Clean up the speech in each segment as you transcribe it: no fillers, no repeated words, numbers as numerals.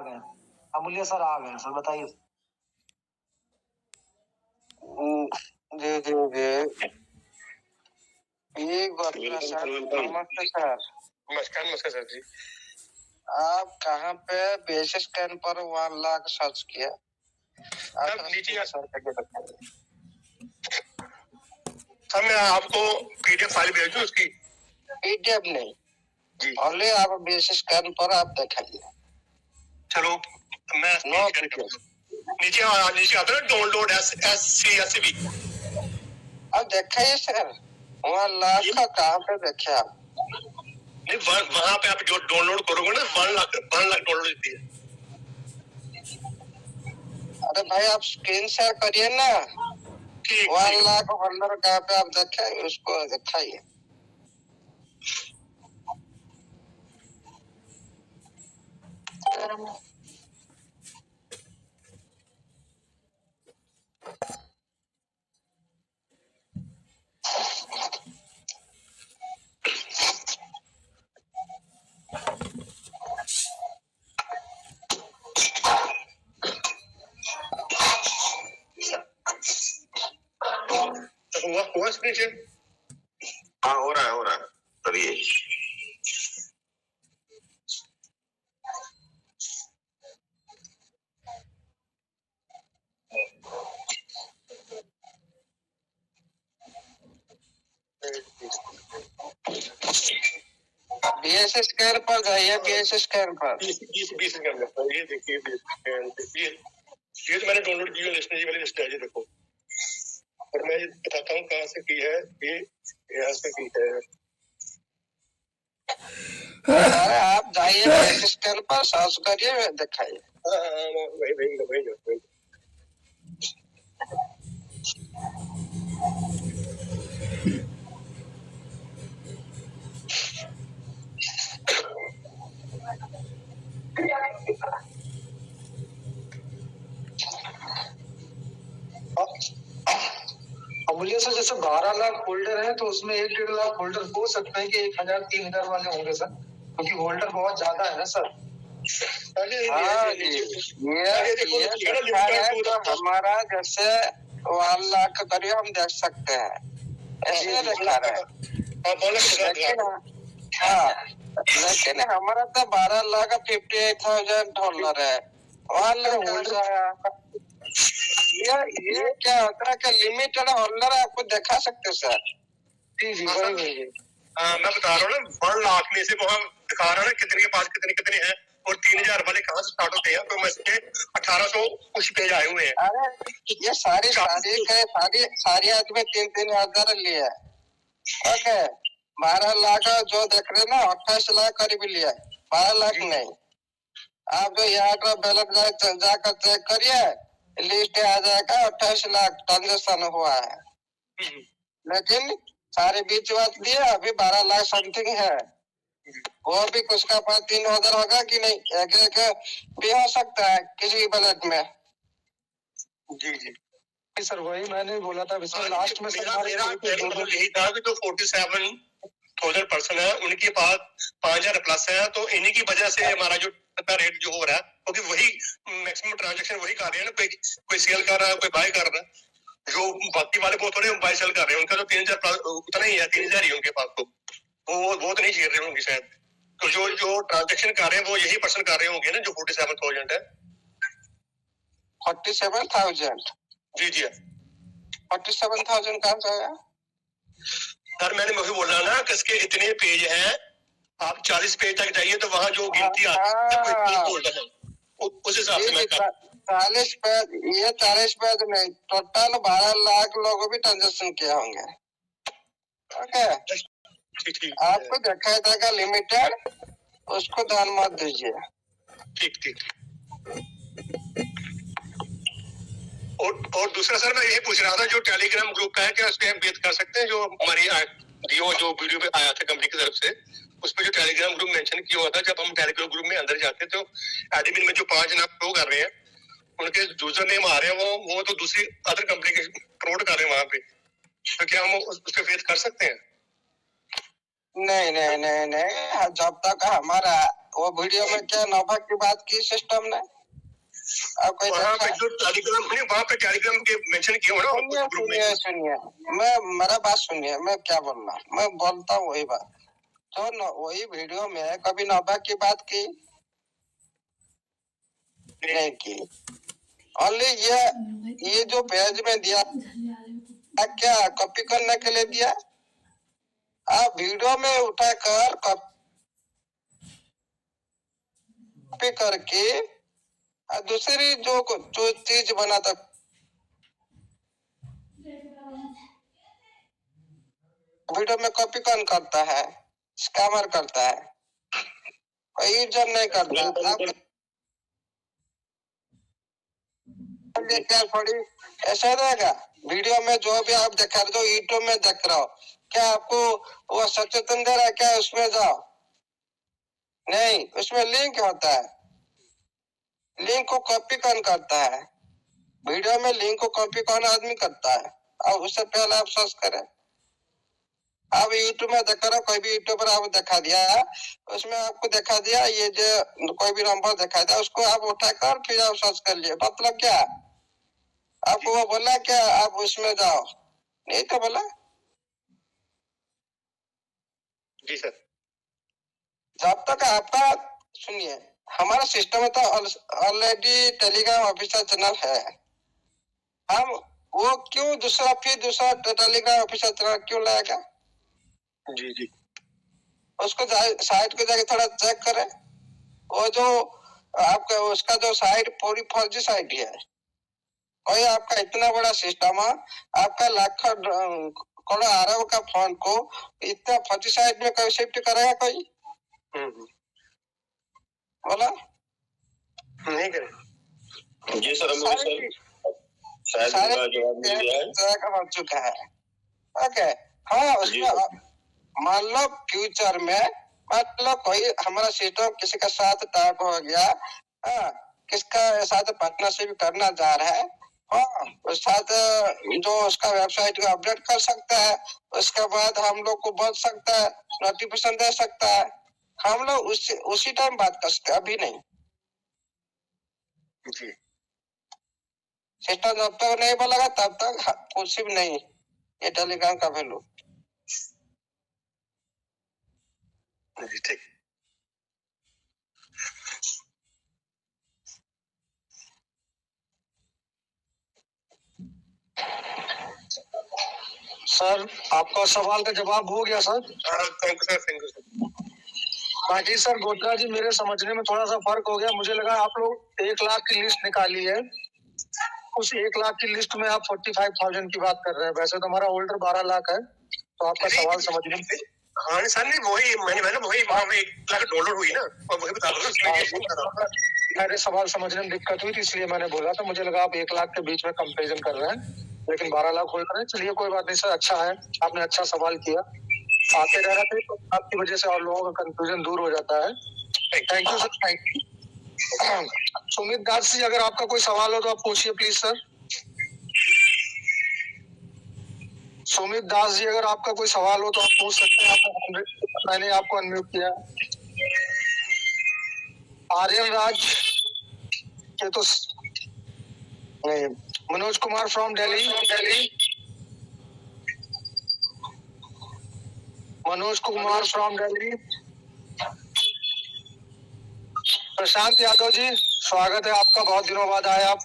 आ गए। अमूल्य सर आ गए सर, बताइए। जी जी जी, ये सर, नमस्ते सर। नमस्कार नमस्कार सर जी। आप कहाँ पे बेस स्कैन पर 1 लाख सर्च किया? आप नीचे सर मैं आपको पीडीएफ फाइल भेज दूं उसकी? पीडीएफ नहीं जी, ओनली आप बेस स्कैन पर आप दिखाइए। चलो मैं नीचे आता है डाउनलोड SCSV। अब दिखाइए सर, 1 लाख का कहाँ पे देखे आप? नहीं, वहाँ पे आप जो डाउनलोड करोगे ना 1 लाख डाउनलोड देती है। अरे भाई आप स्क्रीन शेयर करिए ना। 1 लाख होल्डर कहाँ पे आप देखे, उसको दिखाइए। हुआ स्क्रीन शेयर? हाँ हो रहा है तभी। बीएस स्कैन पर जाइए, बीएस स्कैन पर। बीस ये देखिए, ये तो मैंने डाउनलोड की लिस्ट वाली लिस्ट है, ये देखो। और मैं बताता हूँ कहाँ से की है, ये यहाँ से की है। अरे आप जाइए बेस स्कैन पर सर्च करिए, दिखाइए। वही अमूल्य सर, जैसे 12 लाख होल्डर है तो उसमें 1-1.5 लाख होल्डर हो सकते हैं कि 1000 3000 वाले होंगे सर, क्योंकि होल्डर बहुत ज्यादा है ना सर। हाँ जी, ये तो हमारा जैसे 1 लाख करिए हम देख सकते हैं, ऐसे दिखा रहे हैं। लेकिन हमारा तो 12 लाख 58,000 डॉलर है। 1 लाख होल्डर ये क्या होता है कि लिमिटेड होल्डर आपको दिखा सकते सर? जी मैं बता रहा हूँ ना, 1 लाख में से वहाँ दिखा रहा है कितने के पास कितने हैं, और 3000 वाले कहाँ से स्टार्ट होते हैं। तो मैं इसके 1800 कुछ पेज आए हुए हैं। अरे ये सारी आदमी 3-3 हजार लिए है। ओके, 12 लाख जो देख रहे ना 28 लाख करीब लिया है, 12 लाख नहीं। आप जो यहाँ का बैलेंस जाकर चेक करिए, लिस्ट आ जाएगा 28 लाख ट्रांजेक्शन हुआ है। लेकिन सारे बीच बात दिए, अभी 12 लाख समथिंग है। वो भी कुछ का 3,000 होगा कि नहीं, एक भी हो सकता है किसी बैलेट में। जी सर, वही मैंने बोला था लास्ट में यही था कि जो 47,000 पर्सन है उनके पास 5,000 प्लस है, तो इन्हीं की वजह से हमारा जो रेट जो हो रहा है, क्योंकि वही मैक्सिमम ट्रांजेक्शन वही कर रहे हैं ना, कोई सेल कर रहा है, कोई बाय कर रहा है। जो बाकी वाले बहुत थोड़े बाय सेल कर रहे हैं, उनका तो 3,000 उतना ही है, 3,000 ही उनके पास, तो वो तो नहीं झेल रहे होंगे शायद। तो जो ट्रांजेक्शन कर रहे हैं वो यही पर्सन कर रहे होंगे ना, जो 47,000 है। 47,000? जी 47,000 कहाँ से आया सर? मैंने वही बोला ना कि इसके इतने पेज हैं, आप 40 पेज तक जाइए तो वहाँ जो गिनती आती है उस हिसाब से मैं 40 पेज, ये 40 पेज नहीं, टोटल 12 लाख लोगों भी ट्रांजेक्शन किए होंगे। ओके, आपको देखा जाएगा लिमिटेड, उसको ध्यान मत दीजिए। ठीक। और दूसरा सर मैं यही पूछ रहा था, जो टेलीग्राम ग्रुप का है, क्या उसमें हम भेद कर सकते हैं? जो हमारी जो वीडियो पे आया था कंपनी की तरफ से, उसमें जो टेलीग्राम ग्रुप मेंशन किया हुआ था, जब हम टेलीग्राम ग्रुप में अंदर जाते हैं तो एडमिन में जो 5 नाम शो कर रहे हैं, उनके यूजर नेम आ रहे हैं, वो तो दूसरी अदर कंपनी के प्रमोट कर रहे हैं वहां पे। तो क्या हम उस पर फेस कर सकते हैं? नहीं, जब तक हमारा वो वीडियो में क्या नोवा की बात की सिस्टम ने? आप कोई वहाँ पे देखा? जो टेलीग्राम नहीं, वहाँ पे टेलीग्राम के मेंशन किए हो ना सुनिए ग्रुप में। सुनिए सुनिए, मैं मेरा बात सुनिए, मैं क्या बोल रहा हूँ, मैं बोलता हूँ वही बात। तो वही वीडियो में कभी नोवा की बात की नहीं की। ओनली ये जो पेज में दिया क्या कॉपी करने के लिए दिया? आप वीडियो में उठाकर कॉपी करके दूसरी जो चीज बनाता, वीडियो में कॉपी कौन करता है? स्कैमर करता है, कोई यूजर नहीं करता। आप क्या थोड़ी ऐसा रहेगा? वीडियो में जो भी आप देख रहे हो, यूट्यूब में देख रहे हो, क्या आपको वो सचेतन दे रहा है क्या उसमें जाओ? नहीं, उसमें लिंक होता है। लिंक को कॉपी कौन करता है? वीडियो में लिंक को कॉपी कौन आदमी करता है? और उससे पहले आप सर्च करें। आप यूट्यूब में देख रहे हो, कोई भी यूट्यूबर आपको दिखा दिया, उसमें आपको दिखा दिया ये जो कोई भी नंबर दिखा दिया, उसको आप उठाकर फिर आप सर्च कर लिए। मतलब क्या आपको वो बोला क्या आप उसमें जाओ? नहीं तो बोला। जी सर। जब तक आपका सुनिए, हमारा सिस्टम में तो ऑलरेडी टेलीग्राम ऑफिशियल चैनल है। हम वो क्यों दूसरा टेलीग्राम ऑफिशियल चैनल क्यों लाएगा? जी जी। उसको साइट को जाके थोड़ा चेक करें। वो जो आपका उसका जो साइट पूरी फर्जी साइट है। कोई आपका इतना बड़ा सिस्टम है, आपका लाखों करोड़ अरब का फंड को इतना फर्जी साइट में कोई शिफ्ट करेगा कोई? बोला नहीं करें। जी सर, शायद उनका जवाब मिल गया है। हो चुका है। ओके, हाँ उसमें मान लो फ्यूचर में मतलब कोई हमारा सिस्टम किसी का साथ टाइप हो गया, हाँ, किसका साथ पार्टनरशिप करना जा रहा है, हाँ, उस साथ जो उसका वेबसाइट को अपडेट कर सकता है, उसके बाद हम लोग को बोल सकता है, नोटिफिकेशन दे सकता है। हम लोग उसी टाइम बात कर सकते, अभी नहीं। जी सिस्टम जब तक नहीं बोलेगा तब तक कुछ भी नहीं ये टेलीग्राम का वैल्यू। जी ठीक। सर आपका सवाल का जवाब हो गया sir. Thank you sir, thank you sir. बाकी सर गोत्रा जी, मेरे समझने में थोड़ा सा फर्क हो गया। मुझे लगा आप लोग 1 लाख की लिस्ट निकाली है, उस 1 लाख की लिस्ट में आप 45,000 की बात कर रहे हैं। वैसे तो हमारा होल्डर 12 लाख है। तो आपका सवाल समझने में हाँ सर, नहीं वही मैंने वही वहाँ में 1 लाख डॉलर हुई ना, और वही बता दो। मेरे सवाल समझने में दिक्कत हुई थी, इसलिए मैंने बोला था। मुझे लगा आप 1 लाख के बीच में कंपेरिजन कर रहे हैं, लेकिन 12 लाख होल्डर है। चलिए कोई बात नहीं सर, अच्छा है, आपने अच्छा सवाल किया। आते रहना चाहिए, तो आपकी वजह से और लोगों का कंफ्यूजन दूर हो जाता है। Thank you sir, thank you. Sumit Das ji, अगर आपका कोई सवाल हो तो आप पूछिए प्लीज सर। सुमित दास जी, अगर आपका कोई सवाल हो तो आप पूछ सकते हैं। मैंने आपको अनम्यूट किया। आर्यन राज के तो नहीं। मनोज कुमार फ्रॉम दिल्ली। मनोज कुमार फ्रॉम दिल्ली। प्रशांत यादव जी, स्वागत है आपका, बहुत दिनों बाद आए आप।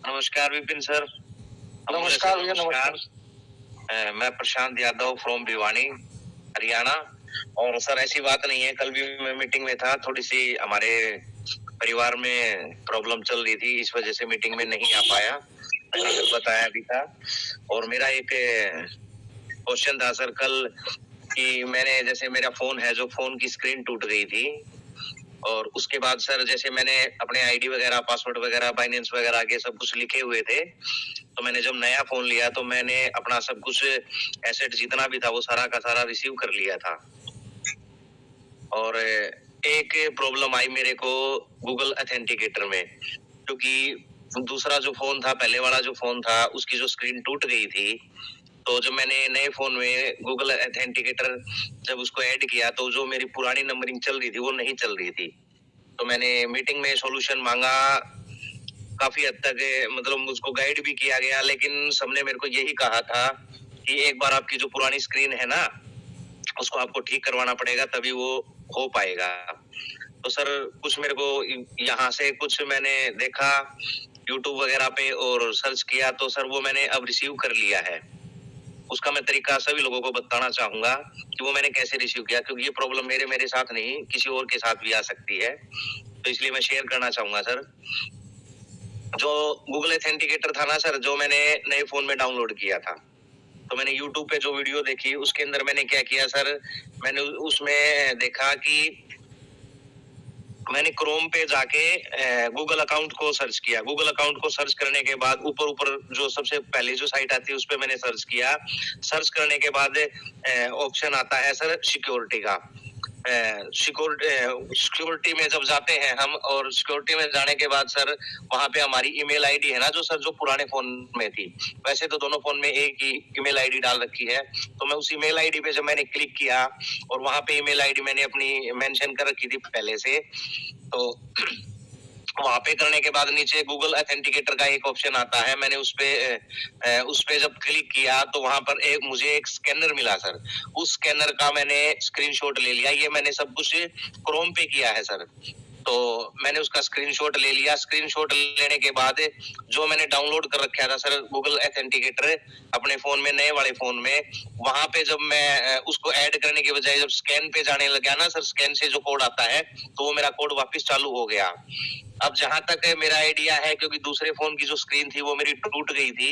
नमस्कार विपिन सर। नमस्कार भैया, नमस्कार। मैं प्रशांत यादव फ्रॉम भिवानी, हरियाणा। और सर ऐसी बात नहीं है, कल भी मैं मीटिंग में था, थोड़ी सी हमारे परिवार में प्रॉब्लम चल रही थी, इस वजह से मीटिंग में नहीं आ पाया, बताया भी था। और मेरा एक क्वेश्चन था सर कल कि मैंने जैसे मेरा फोन है, जो फोन की स्क्रीन टूट गई थी, और उसके बाद सर जैसे मैंने अपने आईडी वगैरह, पासवर्ड वगैरह, बाइनेंस वगैरह के सब कुछ लिखे हुए थे, तो मैंने जब नया फोन लिया तो मैंने अपना सब कुछ एसेट जितना भी था वो सारा का सारा रिसीव कर लिया था। और एक प्रॉब्लम आई मेरे को गूगल ऑथेंटिकेटर में, क्योंकि दूसरा जो फोन था, पहले वाला जो फोन था, उसकी जो स्क्रीन टूट गई थी, तो जब मैंने नए फोन में गूगल ऑथेंटिकेटर जब उसको ऐड किया तो जो मेरी पुरानी नंबरिंग चल रही थी वो नहीं चल रही थी। तो मैंने मीटिंग में सॉल्यूशन मांगा, काफी हद तक मतलब मुझको गाइड भी किया गया, लेकिन सबने मेरे को यही कहा था कि एक बार आपकी जो पुरानी स्क्रीन है ना उसको आपको ठीक करवाना पड़ेगा, तभी वो हो पाएगा। तो सर कुछ मेरे को यहाँ से कुछ मैंने देखा यूट्यूब वगैरह पे और सर्च किया, तो सर वो मैंने अब रिसीव कर लिया है। उसका मैं तरीका सभी लोगों को बताना चाहूंगा कि वो मैंने कैसे रिसीव किया, क्योंकि ये प्रॉब्लम मेरे साथ नहीं किसी और के साथ भी आ सकती है, तो इसलिए मैं शेयर करना चाहूंगा सर। जो गूगल ऑथेंटिकेटर था ना सर, जो मैंने नए फोन में डाउनलोड किया था, तो मैंने यूट्यूब पे जो वीडियो देखी उसके अंदर मैंने क्या किया सर, मैंने उसमें देखा कि मैंने क्रोम पे जाके गूगल अकाउंट को सर्च किया। गूगल अकाउंट को सर्च करने के बाद ऊपर जो सबसे पहले जो साइट आती है उस पे मैंने सर्च किया। सर्च करने के बाद ऑप्शन आता है सर सिक्योरिटी का। सिक्योरिटी में जब जाते हैं हम, और सिक्योरिटी में जाने के बाद सर वहां पे हमारी ईमेल आईडी है ना जो सर जो पुराने फोन में थी, वैसे तो दोनों फोन में एक ही ईमेल आईडी डाल रखी है, तो मैं उस ईमेल आईडी पे जब मैंने क्लिक किया और वहां पे ईमेल आईडी मैंने अपनी मेंशन कर रखी थी पहले से, तो वहां पे करने के बाद नीचे गूगल ऑथेंटिकेटर का एक ऑप्शन आता है, मैंने उस पे जब क्लिक किया तो वहां पर मुझे एक स्कैनर मिला सर। उस स्कैनर का मैंने स्क्रीनशॉट ले लिया। ये मैंने सब कुछ क्रोम पे किया है सर, तो मैंने उसका स्क्रीनशॉट ले लिया। स्क्रीनशॉट लेने के बाद जो मैंने डाउनलोड कर रखा था सर गूगल ऑथेंटिकेटर अपने फोन में, नए वाले फोन में, वहां पे जब मैं उसको ऐड करने के बजाय जब स्कैन पे जाने लगा ना सर, स्कैन से जो कोड आता है तो वो मेरा कोड वापस चालू हो गया। अब जहां तक मेरा आइडिया है, क्योंकि दूसरे फोन की जो स्क्रीन थी वो मेरी टूट गई थी,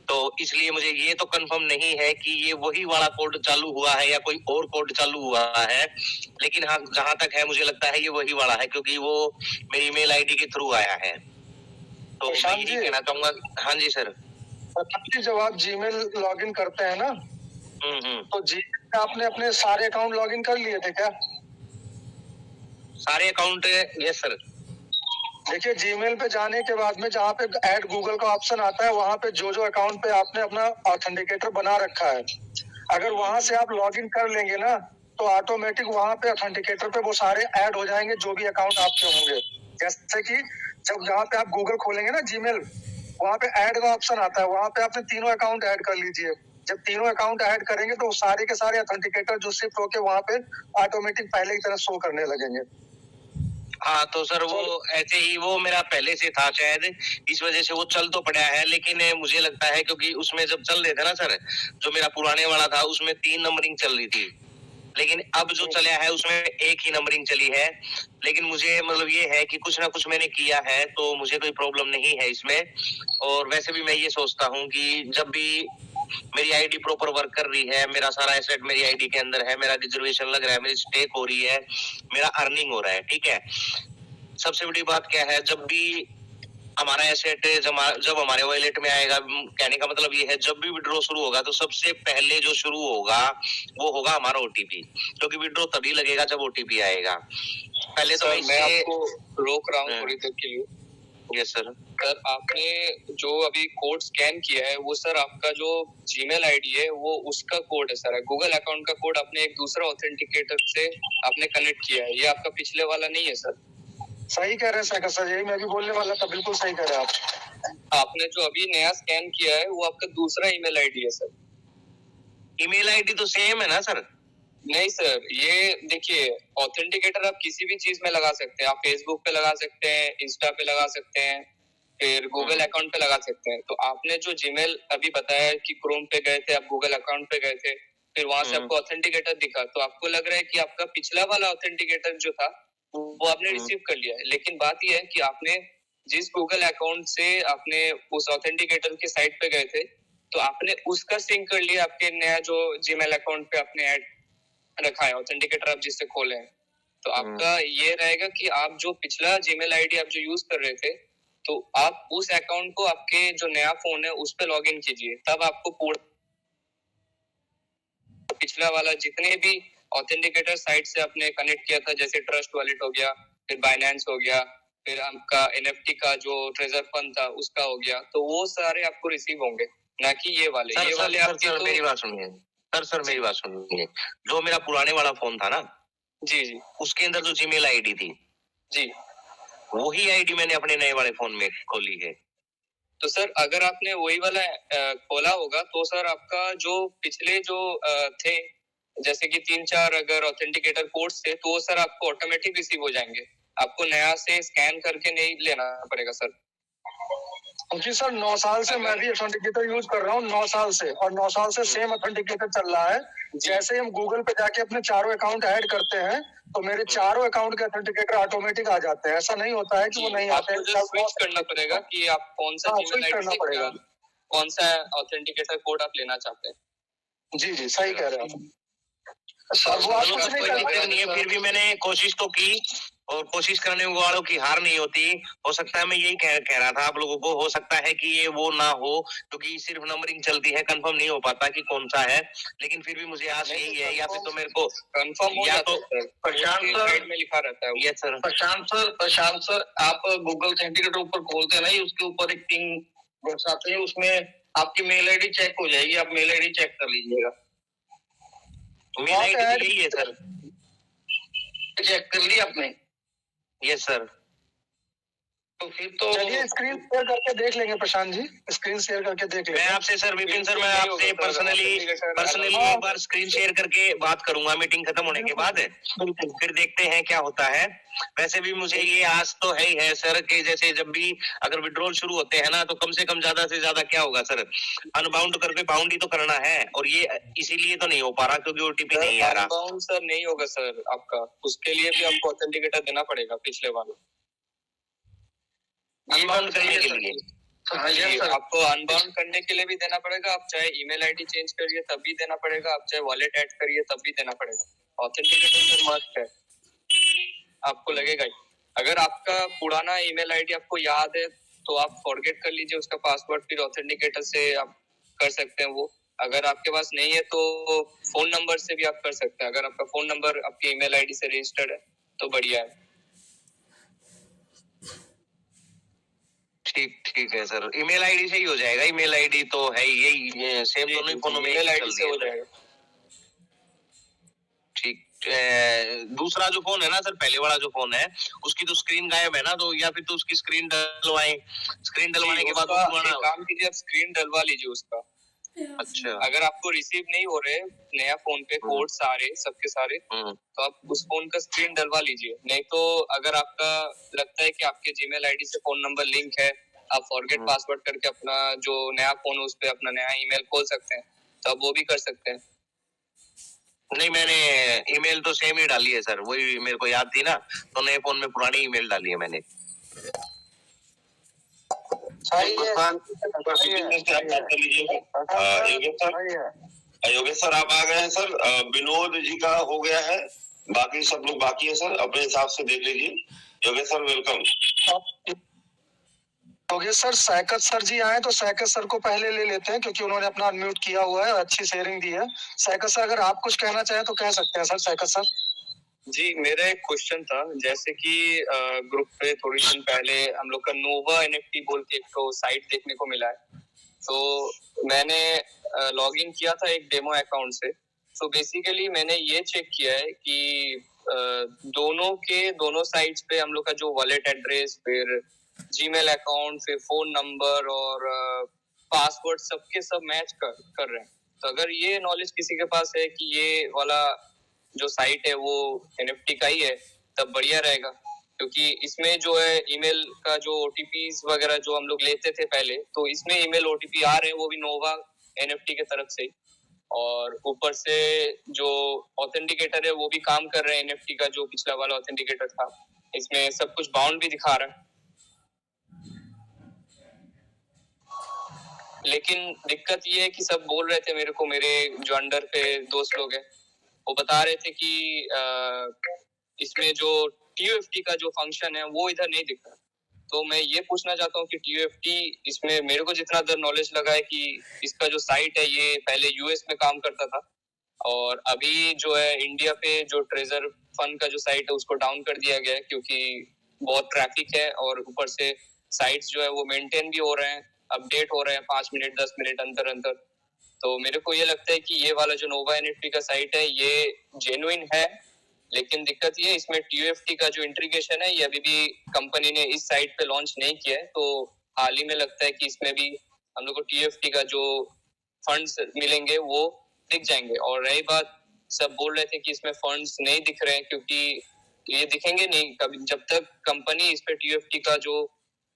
तो इसलिए मुझे ये तो कंफर्म नहीं है कि ये वही वाला कोड चालू हुआ है या कोई और कोड चालू हुआ है, लेकिन हाँ जहां तक है मुझे लगता है ये वही वाला है, क्योंकि वो मेरी ईमेल आईडी के थ्रू आया है। तो मैं यही कहना चाहूंगा। हाँ जी सर। जब आप जीमेल लॉगिन करते हैं ना, तो जीमेल में आपने अपने सारे अकाउंट लॉगिन कर लिए थे क्या? सारे अकाउंट? Yes sir. देखिए जीमेल पे जाने के बाद में जहाँ पे ऐड गूगल का ऑप्शन आता है, वहाँ पे जो अकाउंट पे आपने अपना ऑथेंटिकेटर बना रखा है, अगर वहां से आप लॉगिन कर लेंगे ना तो ऑटोमेटिक वहां पे ऑथेंटिकेटर पे वो सारे ऐड हो जाएंगे जो भी अकाउंट आपके होंगे। जैसे कि जब जहाँ पे आप गूगल खोलेंगे ना जीमेल, वहाँ पे ऐड का ऑप्शन आता है, वहाँ पे आपने तीनों अकाउंट ऐड कर लीजिए। जब तीनों अकाउंट ऐड करेंगे तो सारे के सारे ऑथेंटिकेटर जो शिफ्ट होके वहाँ पे ऑटोमेटिक पहले की तरह शो करने लगेंगे। हाँ तो सर वो ऐसे ही वो मेरा पहले से था शायद, इस वजह से वो चल तो पड़ा है, लेकिन मुझे लगता है क्योंकि उसमें जब चल रहे थे ना सर, जो मेरा पुराने वाला था उसमें 3 नंबरिंग चल रही थी, लेकिन अब जो चला है उसमें एक ही नंबरिंग चली है। लेकिन मुझे मतलब ये है कि कुछ ना कुछ मैंने किया है, तो मुझे कोई प्रॉब्लम नहीं है इसमें। और वैसे भी मैं ये सोचता हूँ कि जब भी मेरी आईडी प्रॉपर वर्क कर रही है, मेरा सारा एसेट मेरी आईडी के अंदर है, मेरा रिजर्वेशन लग रहा है, मेरी स्टेक हो रही है, मेरा अर्निंग हो रहा है, ठीक है। सबसे बड़ी बात क्या है, जब भी हमारा एसेट जब हमारे वॉलेट में आएगा, कहने का मतलब ये है जब भी विड्रॉ शुरू होगा तो सबसे पहले जो शुरू होगा वो होगा हमारा ओटीपी, क्योंकि विड्रॉ तभी लगेगा जब ओटीपी आएगा। पहले तो मैं आपको रोक रहा हूँ थोड़ी देर के लिए। Yes sir. सर आपने जो अभी कोड स्कैन किया है वो सर आपका जो जीमेल आईडी है वो उसका कोड है सर, गूगल अकाउंट का कोड आपने एक दूसरा ऑथेंटिकेटर से आपने कनेक्ट किया है, ये आपका पिछले वाला नहीं है सर। सही कह रहे हैं सर, यही मैं भी बोलने वाला था, बिल्कुल सही कह रहे हैं आप। आपने जो अभी नया स्कैन किया है वो आपका दूसरा ईमेल आईडी है सर। ईमेल आईडी तो सेम है ना सर? नहीं सर, ये देखिए ऑथेंटिकेटर आप किसी भी चीज में लगा सकते हैं, आप फेसबुक पे लगा सकते हैं, इंस्टा पे लगा सकते हैं, फिर गूगल अकाउंट पे लगा सकते हैं। तो आपने जो जीमेल अभी बताया कि क्रोम पे गए थे, आप गूगल अकाउंट पे गए थे, फिर वहां से आपको ऑथेंटिकेटर दिखा, तो आपको लग रहा है कि आपका पिछला वाला ऑथेंटिकेटर जो था वो आपने रिसीव कर लिया है। लेकिन बात यह है कि आपने जिस गूगल अकाउंट से आपने उस ऑथेंटिकेटर की साइट पे गए थे, तो आपने उसका सिंक कर लिया आपके नया जो जीमेल अकाउंट पे आपने ऐड रखा है ऑथेंटिकेटर आप जिससे खोले हैं। तो आपका ये रहेगा कि आप जो पिछला जीमेल आईडी आप जो यूज कर रहे थे, तो आप उस अकाउंट को आपके जो नया फोन है उस पे लॉग इन कीजिए, तब आपको पूरा पिछला वाला जितने भी ऑथेंटिकेटर साइट से आपने कनेक्ट किया था, जैसे ट्रस्ट वॉलेट हो गया, फिर बाइनेंस हो गया, फिर आपका एनएफटी का जो ट्रेजर फंड था उसका हो गया, तो वो सारे आपको रिसीव होंगे। ना कि ये वाले। ये वाले आपके सर तो मेरी बात सुनिए सर मेरी बात सुनिए। जो मेरा पुराने वाला फोन था ना, जी जी उसके अंदर जो जीमेल आईडी थी, जी, वही आईडी मैंने अपने नए वाले फोन में खोली है। तो सर अगर आपने वही वाला खोला होगा तो सर आपका जो पिछले जो थे, जैसे कि 3-4 अगर ऑथेंटिकेटर कोड्स थे, तो वो सर आपको ऑटोमेटिक रिसीव हो जाएंगे। आपको नया से स्कैन करके नहीं लेना पड़ेगा सर। क्योंकि सर 9 साल से मैं भी ऑथेंटिकेटर यूज कर रहा हूँ, 9 साल से, और 9 साल से सेम ऑथेंटिकेटर चल रहा है। जैसे हम गूगल पे जाके अपने चारों अकाउंट ऐड करते हैं, तो मेरे चारों अकाउंट के ऑथेंटिकेटर ऑटोमेटिक आ जाते हैं। ऐसा नहीं होता है कि वो नहीं आते हैं। आपको जस्ट स्विच करना पड़ेगा कि आप कौन सा जीमेल स्विच करना आईडी पड़ेगा। कौन सा ऑथेंटिकेटर कोड आप लेना चाहते हैं। जी जी, सही कह रहे हैं आप। कोई दिक्कत नहीं है, फिर भी मैंने कोशिश तो की, और कोशिश करने वालों की हार नहीं होती। हो सकता है मैं यही कह रहा था आप लोगों को, हो सकता है कि ये वो ना हो, क्योंकि सिर्फ नंबरिंग चलती है, कंफर्म नहीं हो पाता कि कौन सा है। लेकिन फिर भी मुझे आस यही है, या फिर तो मेरे को कंफर्म हो या जाता तो है। प्रशांत सर में लिखा रहता है। Yes sir. प्रशांत सर आप गूगल ऑथेंटिकेटर ऊपर खोलते हैं ना, उसके ऊपर एक पिंग बॉक्स आते हैं, उसमें आपकी मेल आईडी चेक हो जाएगी। आप मेल आईडी चेक कर लीजिएगा। मेल आईडी यही है सर। चेक कर ली आपने? Yes sir. तो फिर तो चलिए स्क्रीन शेयर करके देख लेंगे प्रशांत जी, स्क्रीन शेयर करके देख मैं लेंगे। आपसे सर विपिन सर, मैं आपसे पर्सनली एक बार स्क्रीन शेयर करके बात करूंगा मीटिंग खत्म होने के बाद। फिर देखते हैं क्या होता है। वैसे भी मुझे ये आस तो है ही है सर कि जैसे जब भी अगर विड्रॉल शुरू होते हैं ना, तो कम से कम ज्यादा से ज्यादा क्या होगा सर, अनबाउंड करके बाउंड ही तो करना है, और ये इसीलिए तो नहीं हो पा रहा क्योंकि ओटीपी नहीं आ रहा। अनबाउंड सर नहीं होगा सर आपका, उसके लिए भी आपको ऑथेंटिकेटर देना पड़ेगा पिछले वाला। अनबाउंड करने के लिए आपको अनबाउंड करने के लिए भी देना पड़ेगा। आप चाहे ईमेल आईडी चेंज करिए तब भी देना पड़ेगा, आप चाहे वॉलेट ऐड करिए तब भी देना पड़ेगा। ऑथेंटिकेटर सर मस्ट है, आपको लगेगा ही। अगर आपका पुराना ईमेल आईडी आपको याद है तो आप फॉरगेट कर लीजिए उसका पासवर्ड, फिर ऑथेंटिकेटर से आप कर सकते हैं वो। अगर आपके पास नहीं है तो फोन नंबर से भी आप कर सकते हैं। अगर आपका फोन नंबर आपके ईमेल आईडी से रजिस्टर्ड है तो बढ़िया है। ठीक है सर, ईमेल आईडी से ही हो जाएगा। ईमेल आईडी तो है ही, यही सेम दोनों ही फोनों में ईमेल आईडी से हो जाएगा। ठीक। दूसरा जो फोन है ना सर, पहले वाला जो फोन है, उसकी तो स्क्रीन गायब है ना, तो या फिर तो उसकी स्क्रीन डलवाएं। स्क्रीन डलवाने के बाद काम कीजिए, आप स्क्रीन डलवा लीजिए उसका। अच्छा, अगर आपको रिसीव नहीं हो रहे नया फोन पे कोड सारे सबके सारे, तो आप उस फोन का स्क्रीन डलवा लीजिए। नहीं तो अगर आपका लगता है कि आपके जीमेल आईडी से फोन नंबर लिंक है, आप फॉरगेट पासवर्ड करके अपना जो नया फोन है उस पे अपना नया ईमेल खोल सकते हैं, तो आप वो भी कर सकते हैं। नहीं, मैंने ईमेल तो सेम ही डाली है सर, वही मेरे को याद थी ना, तो नए फोन में पुरानी ईमेल डाली है मैंने। योगेश सर आप आ गए हैं सर। विनोद जी का हो गया है, बाकी सब लोग बाकी है सर, अपने हिसाब से देख लीजिए। Yogesh sir welcome. Yogesh sir, Saikat sir ji आए तो सैकत सर को पहले ले लेते हैं, क्योंकि उन्होंने अपना अनम्यूट किया हुआ है और अच्छी शेयरिंग दी है। सैकत सर अगर आप कुछ कहना चाहें तो कह सकते हैं सर। सैकत सर जी, मेरा एक क्वेश्चन था, जैसे कि ग्रुप पे थोड़ी दिन पहले हम लोग का नोवा एनएफटी बोल के एक तो साइट देखने को मिला है, तो मैंने लॉग इन किया था एक डेमो अकाउंट से। तो बेसिकली मैंने ये चेक किया है कि दोनों साइट्स पे हम लोग का जो वॉलेट एड्रेस, फिर जीमेल अकाउंट, फिर फोन नंबर और पासवर्ड सबके सब मैच कर रहे हैं। तो अगर ये नॉलेज किसी के पास है कि ये वाला जो साइट है वो एनएफटी का ही है, तब बढ़िया रहेगा। क्योंकि इसमें जो है ईमेल का जो ओटीपीज वगैरह जो हम लोग लेते थे पहले, तो इसमें ईमेल ओटीपी आ रहे हैं वो भी नोवा एनएफटी के तरफ से, और ऊपर से जो ऑथेंटिकेटर है वो भी काम कर रहे हैं एनएफटी का जो पिछला वाला ऑथेंटिकेटर था। इसमें सब कुछ बाउंड भी दिखा रहा है। लेकिन दिक्कत ये है कि सब बोल रहे थे मेरे को, मेरे जो अंडर पे दोस्त लोग हैं वो बता रहे थे कि इसमें जो TUFT का जो फंक्शन है वो इधर नहीं दिख रहा। तो मैं ये पूछना चाहता हूँ कि TUFT, इसमें मेरे को जितना देर नॉलेज लगा है कि इसका जो साइट है ये पहले यूएस में काम करता था, और अभी जो है इंडिया पे जो ट्रेजर फंड का जो साइट है उसको डाउन कर दिया गया है, क्योंकि बहुत ट्रैफिक है और ऊपर से साइट्स जो है वो मेंटेन भी हो रहे हैं, अपडेट हो रहे हैं 5 मिनट 10 मिनट अंतर अंतर। तो मेरे को ये लगता है कि ये वाला जो नोवा एनएफटी का साइट है ये जेन्युइन है, लेकिन दिक्कत ये है इसमें टीयूएफटी का जो इंटीग्रेशन है ये अभी भी कंपनी ने इस साइट पे लॉन्च नहीं किया है। तो हाल ही में लगता है कि इसमें भी हम लोग को टीयूएफटी का जो फंड्स मिलेंगे वो दिख जाएंगे। और रही बात, सब बोल रहे थे कि इसमें फंड्स नहीं दिख रहे हैं, क्योंकि ये दिखेंगे नहीं कभी जब तक कंपनी इस पे टीयूएफटी का जो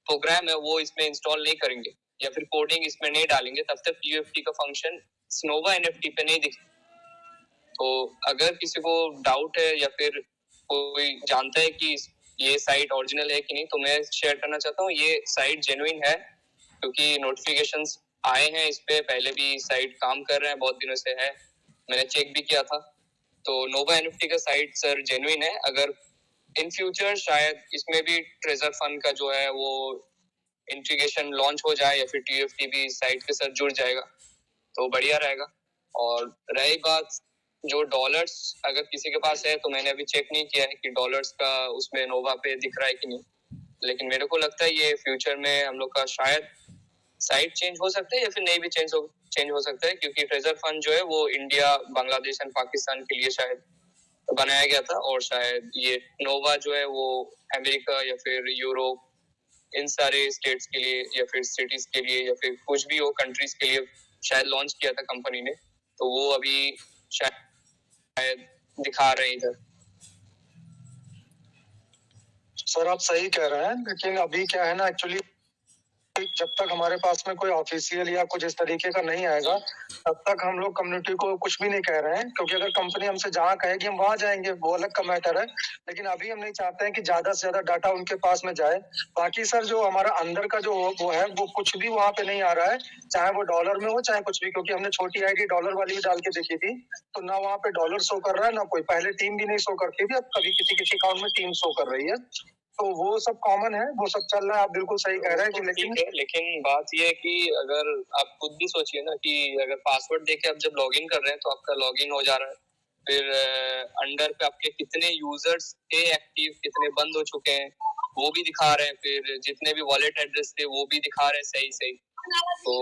प्रोग्राम है वो इसमें इंस्टॉल नहीं करेंगे या फिर कोडिंग इसमें नहीं डालेंगे, तब तक टीयूएफटी का फंक्शन नोवा एनएफटी पे नहीं दिखे। तो अगर किसी को डाउट है या फिर कोई जानता है कि ये साइट ओरिजिनल है कि नहीं, तो मैं शेयर करना चाहता हूँ ये साइट जेन्युइन है, क्योंकि नोटिफिकेशंस आए हैं इस पे, पहले भी साइट काम कर रहे हैं, बहुत दिनों से है, मैंने चेक भी किया था। तो नोवा एनएफटी का साइट सर जेन्युइन है। अगर इन फ्यूचर शायद इसमें भी ट्रेजर फंड का जो है वो इंटीग्रेशन लॉन्च हो जाए या फिर टीयूएफटी भी साइट के साथ जुड़ जाएगा तो बढ़िया रहेगा। और रही बात जो डॉलर्स अगर किसी के पास है, तो मैंने अभी चेक नहीं किया है कि डॉलर्स का उसमें नोवा पे दिख रहा है कि नहीं, लेकिन मेरे को लगता है ये फ्यूचर में हम लोग का शायद साइट चेंज हो सकता है या फिर नहीं भी चेंज हो सकता है, क्योंकि ट्रेजर फंड जो है वो इंडिया, बांग्लादेश एंड पाकिस्तान के लिए शायद बनाया गया था, और शायद ये नोवा जो है वो अमेरिका या फिर यूरोप इन सारे स्टेट्स के लिए या फिर सिटीज के लिए या फिर कुछ भी हो कंट्रीज के लिए शायद लॉन्च किया था कंपनी ने, तो वो अभी शायद दिखा रहे हैं इधर। सर आप सही कह रहे हैं, लेकिन अभी क्या है ना, एक्चुअली जब तक हमारे पास में कोई ऑफिशियल या कुछ इस तरीके का नहीं आएगा तब तक हम लोग कम्युनिटी को कुछ भी नहीं कह रहे हैं, क्योंकि अगर कंपनी हमसे जहाँ कहेगी हम वहां जाएंगे, वो अलग का मैटर है। लेकिन अभी हम नहीं चाहते हैं कि ज्यादा से ज्यादा डाटा उनके पास में जाए। बाकी सर जो हमारा अंदर का जो वो है वो कुछ भी वहां पे नहीं आ रहा है, चाहे वो डॉलर में हो चाहे कुछ भी, क्योंकि हमने छोटी आईडी डॉलर वाली भी डाल के देखी थी, तो ना वहाँ पे डॉलर शो कर रहा है ना कोई, पहले टीम भी नहीं शो करती थी, अब कभी किसी किसी अकाउंट में टीम शो कर रही है, तो वो सब कॉमन है, वो सब चल रहा है। आप बिल्कुल सही कह रहे हैं कि लेकिन बात ये है कि अगर आप खुद भी सोचिए ना कि अगर पासवर्ड देके आप जब लॉगिन कर रहे हैं तो आपका लॉगिन हो जा रहा है, फिर अंडर पे आपके कितने यूजर्स थे एक्टिव, कितने बंद हो चुके हैं वो भी दिखा रहे हैं, फिर जितने भी वॉलेट एड्रेस थे वो भी दिखा रहे हैं सही सही। तो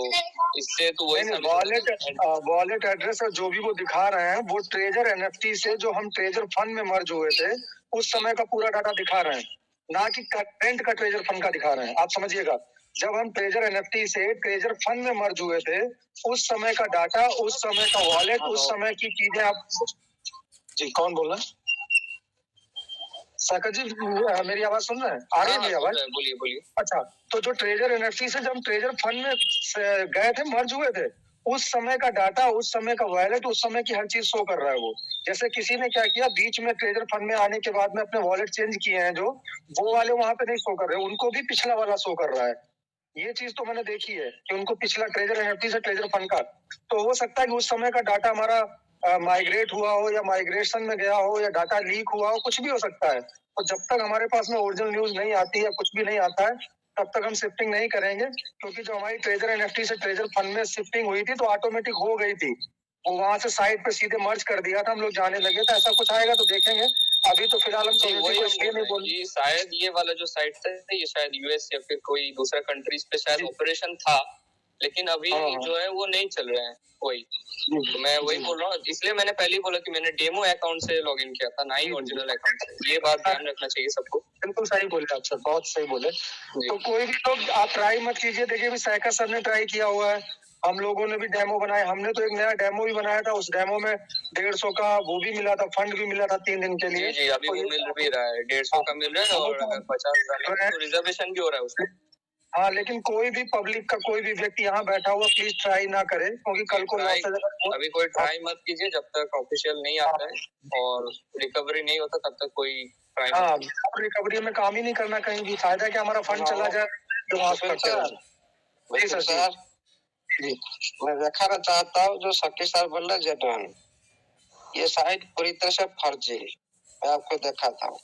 इससे तो वही वॉलेट एड्रेस और जो भी वो दिखा रहे हैं वो ट्रेजर एनएफटी से जो हम ट्रेजर फंड में मर्ज हुए थे उस समय का पूरा डाटा दिखा रहे हैं, ना कि करंट का ट्रेजर फंड का दिखा रहे हैं। आप समझिएगा, जब हम ट्रेजर एनएफटी से ट्रेजर फंड में मर्ज हुए थे उस समय का डाटा, उस समय का वॉलेट, उस समय की चीजें आप जी कौन बोल रहे हैं? साकर जी मेरी आवाज सुन रहे हैं? आ रही है मेरी आवाज? बोलिए। अच्छा, तो जो ट्रेजर एनएफटी से जब हम ट्रेजर फंड में गए थे, मर्ज हुए थे, उस समय का डाटा, उस समय का वॉलेट, उस समय की हर चीज शो कर रहा है वो। जैसे किसी ने क्या किया, बीच में ट्रेजर फंड में आने के बाद में अपने वॉलेट चेंज किए हैं जो, वो वाले वहां पे नहीं शो कर रहे, उनको भी पिछला वाला शो कर रहा है। ये चीज तो मैंने देखी है कि उनको पिछला ट्रेजर एनएफटी से ट्रेजर फंड का, तो हो सकता है कि उस समय का डाटा हमारा माइग्रेट हुआ हो या माइग्रेशन में गया हो या डाटा लीक हुआ हो, कुछ भी हो सकता है। और जब तक हमारे पास में ओरिजिनल न्यूज नहीं आती है, कुछ भी नहीं आता है, तब तक हम शिफ्टिंग नहीं करेंगे, क्योंकि जो हमारी ट्रेजर एनएफटी से ट्रेजर फंड में शिफ्टिंग हुई थी तो ऑटोमेटिक हो गई थी, वो वहां से साइड पे सीधे मर्ज कर दिया था, हम लोग जाने लगे थे। ऐसा कुछ आएगा तो देखेंगे, अभी तो फिलहाल हम कम्युनिटी को इसलिए नहीं बोल रहे। शायद ये वाला जो साइट था ये शायद यूएस या फिर कोई दूसरा कंट्रीज पे शायद ऑपरेशन था, लेकिन अभी जो है वो नहीं चल रहा है कोई। तो मैं वही बोल रहा हूँ, इसलिए मैंने पहले ही बोला कि मैंने डेमो अकाउंट से लॉगिन किया था, ना ही ओरिजिनल अकाउंट से। ये बात ध्यान रखना चाहिए सबको। बिल्कुल सही बोले आप सर, बहुत सही बोले। तो कोई भी लोग आप ट्राई मत कीजिए। देखिए भी साइका सर ने ट्राई किया हुआ है, हम लोगों ने भी डेमो बनाए, हमने तो एक नया डेमो भी बनाया था, उस डेमो में 150 का वो भी मिला था, फंड भी मिला था 3 दिन के लिए। जी अभी वो मिल भी रहा है, 150 का मिल रहा है, और अगर 50,000 तो रिजर्वेशन भी हो रहा है उसमें। हाँ, लेकिन कोई भी पब्लिक का कोई भी व्यक्ति यहाँ बैठा हुआ प्लीज ट्राई ना करे, क्योंकि कल को अभी कोई ट्राई मत कीजिए जब तक ऑफिशियल नहीं आता है और रिकवरी नहीं होता तब तक कोई ट्राई। हाँ, रिकवरी में काम ही नहीं करना कहीं भी, फायदा है कि हमारा फंड चला जाए जी सर जी, मैं दिखाना चाहता हूँ जो शक्ति सर बोल रहे जेन्युइन, ये साइट पूरी तरह से फर्जी है, मैं आपको दिखाता हूँ।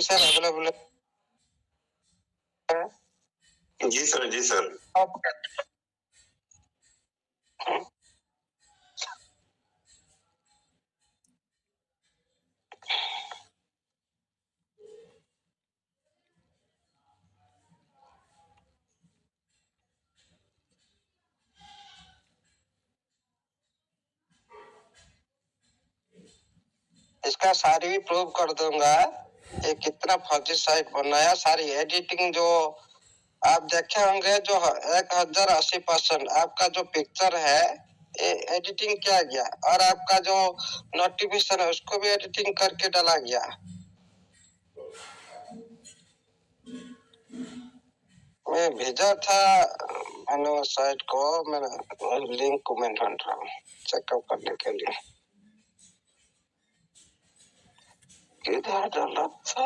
सर अवेलेबल जी सर, जी सर। इसका सारी भी प्रूव कर दूंगा ये कितना फर्जी साइट बनाया। सारी एडिटिंग जो आप देखे होंगे जो 1080% आपका जो पिक्चर है ये एडिटिंग किया गया, और आपका जो नोटिफिकेशन है उसको भी एडिटिंग करके डाला गया। मैं भेजा था मैंने साइट को, मैंने लिंक को मैं ढूंढ रहा हूँ चेकअप करने के लिए। किधर डाला था?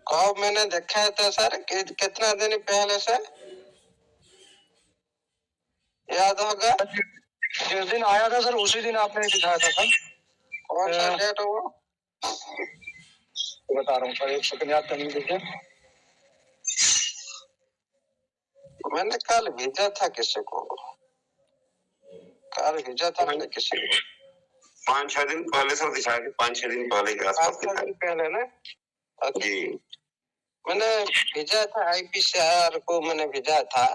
कब मैंने देखा था सर? कितना दिन पहले से याद होगा? जिस दिन आया था सर उसी दिन आपने दिखाया था सर। कौन सा डेट है वो? बता रहा हूँ सर, एक सेकंड याद करने दीजिए। मैंने कल भेजा था किसी को, कल भेजा था मैंने किसी को 5-6 दिन पहले सर दिखाया कि 5-6 दिन पहले के आसपास 5 दिन पहले ना। जी मैंने भेजा था IPCR को, मैंने भेजा था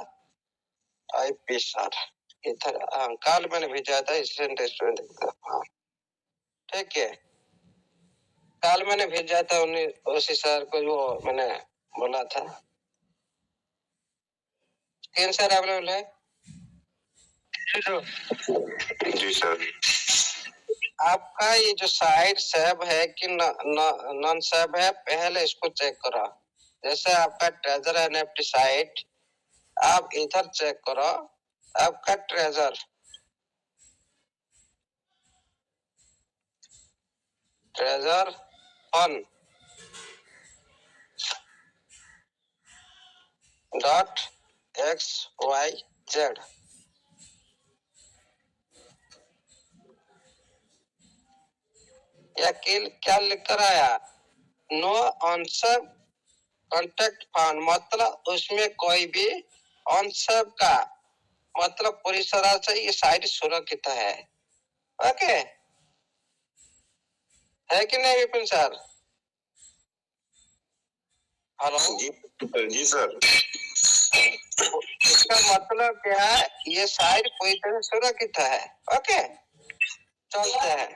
IPCR इधर। हाँ कल मैंने भेजा था स्टूडेंट हाँ ठीक है। कल मैंने भेजा था उन्हें उसी सर को जो मैंने बोला था। कौन सर अवेलेबल है? जी सर। आपका ये जो साइट सेव है कि नॉन सेव है, पहले इसको चेक करो। जैसे आपका ट्रेजर NFT साइट, आप इधर चेक करो। आपका ट्रेजर फन .xyz या क्या लिख कर आया? नो आंसर कॉन्टेक्ट फाउंड, मतलब उसमें कोई भी आंसर का मतलब पूरी तरह से ये साइट सुरक्षित है। ओके है कि नहीं विपिन सर? हेलो जी सर। इसका मतलब क्या है? ये साइट पूरी तरह सुरक्षित है। ओके चलते हैं।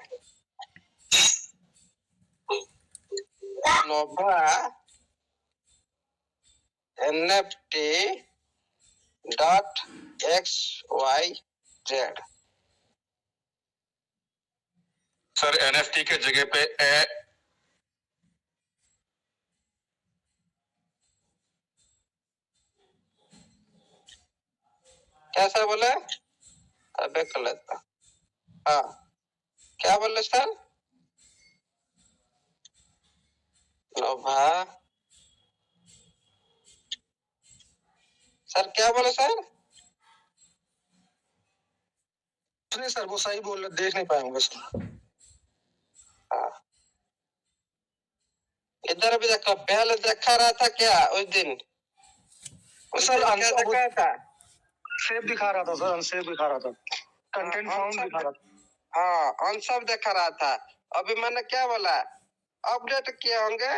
नोवा NFT.xyz सर NFT के जगह पे कैसा बोले? अबे कर लेता। हाँ क्या बोले सर? नोवा सर क्या बोले सर? नहीं सर वो सही बोल रहे, देख नहीं पाए होंगे सर। हाँ इधर भी देखो, पहले देखा रहा था क्या उस दिन? सर क्या देखा था? सेव दिखा रहा था सर, अनसेव दिखा रहा था, कंटेंट फाउंड दिखा रहा था। हाँ अनसेव दिखा रहा था। अभी मैंने क्या बोला? अपडेट किए होंगे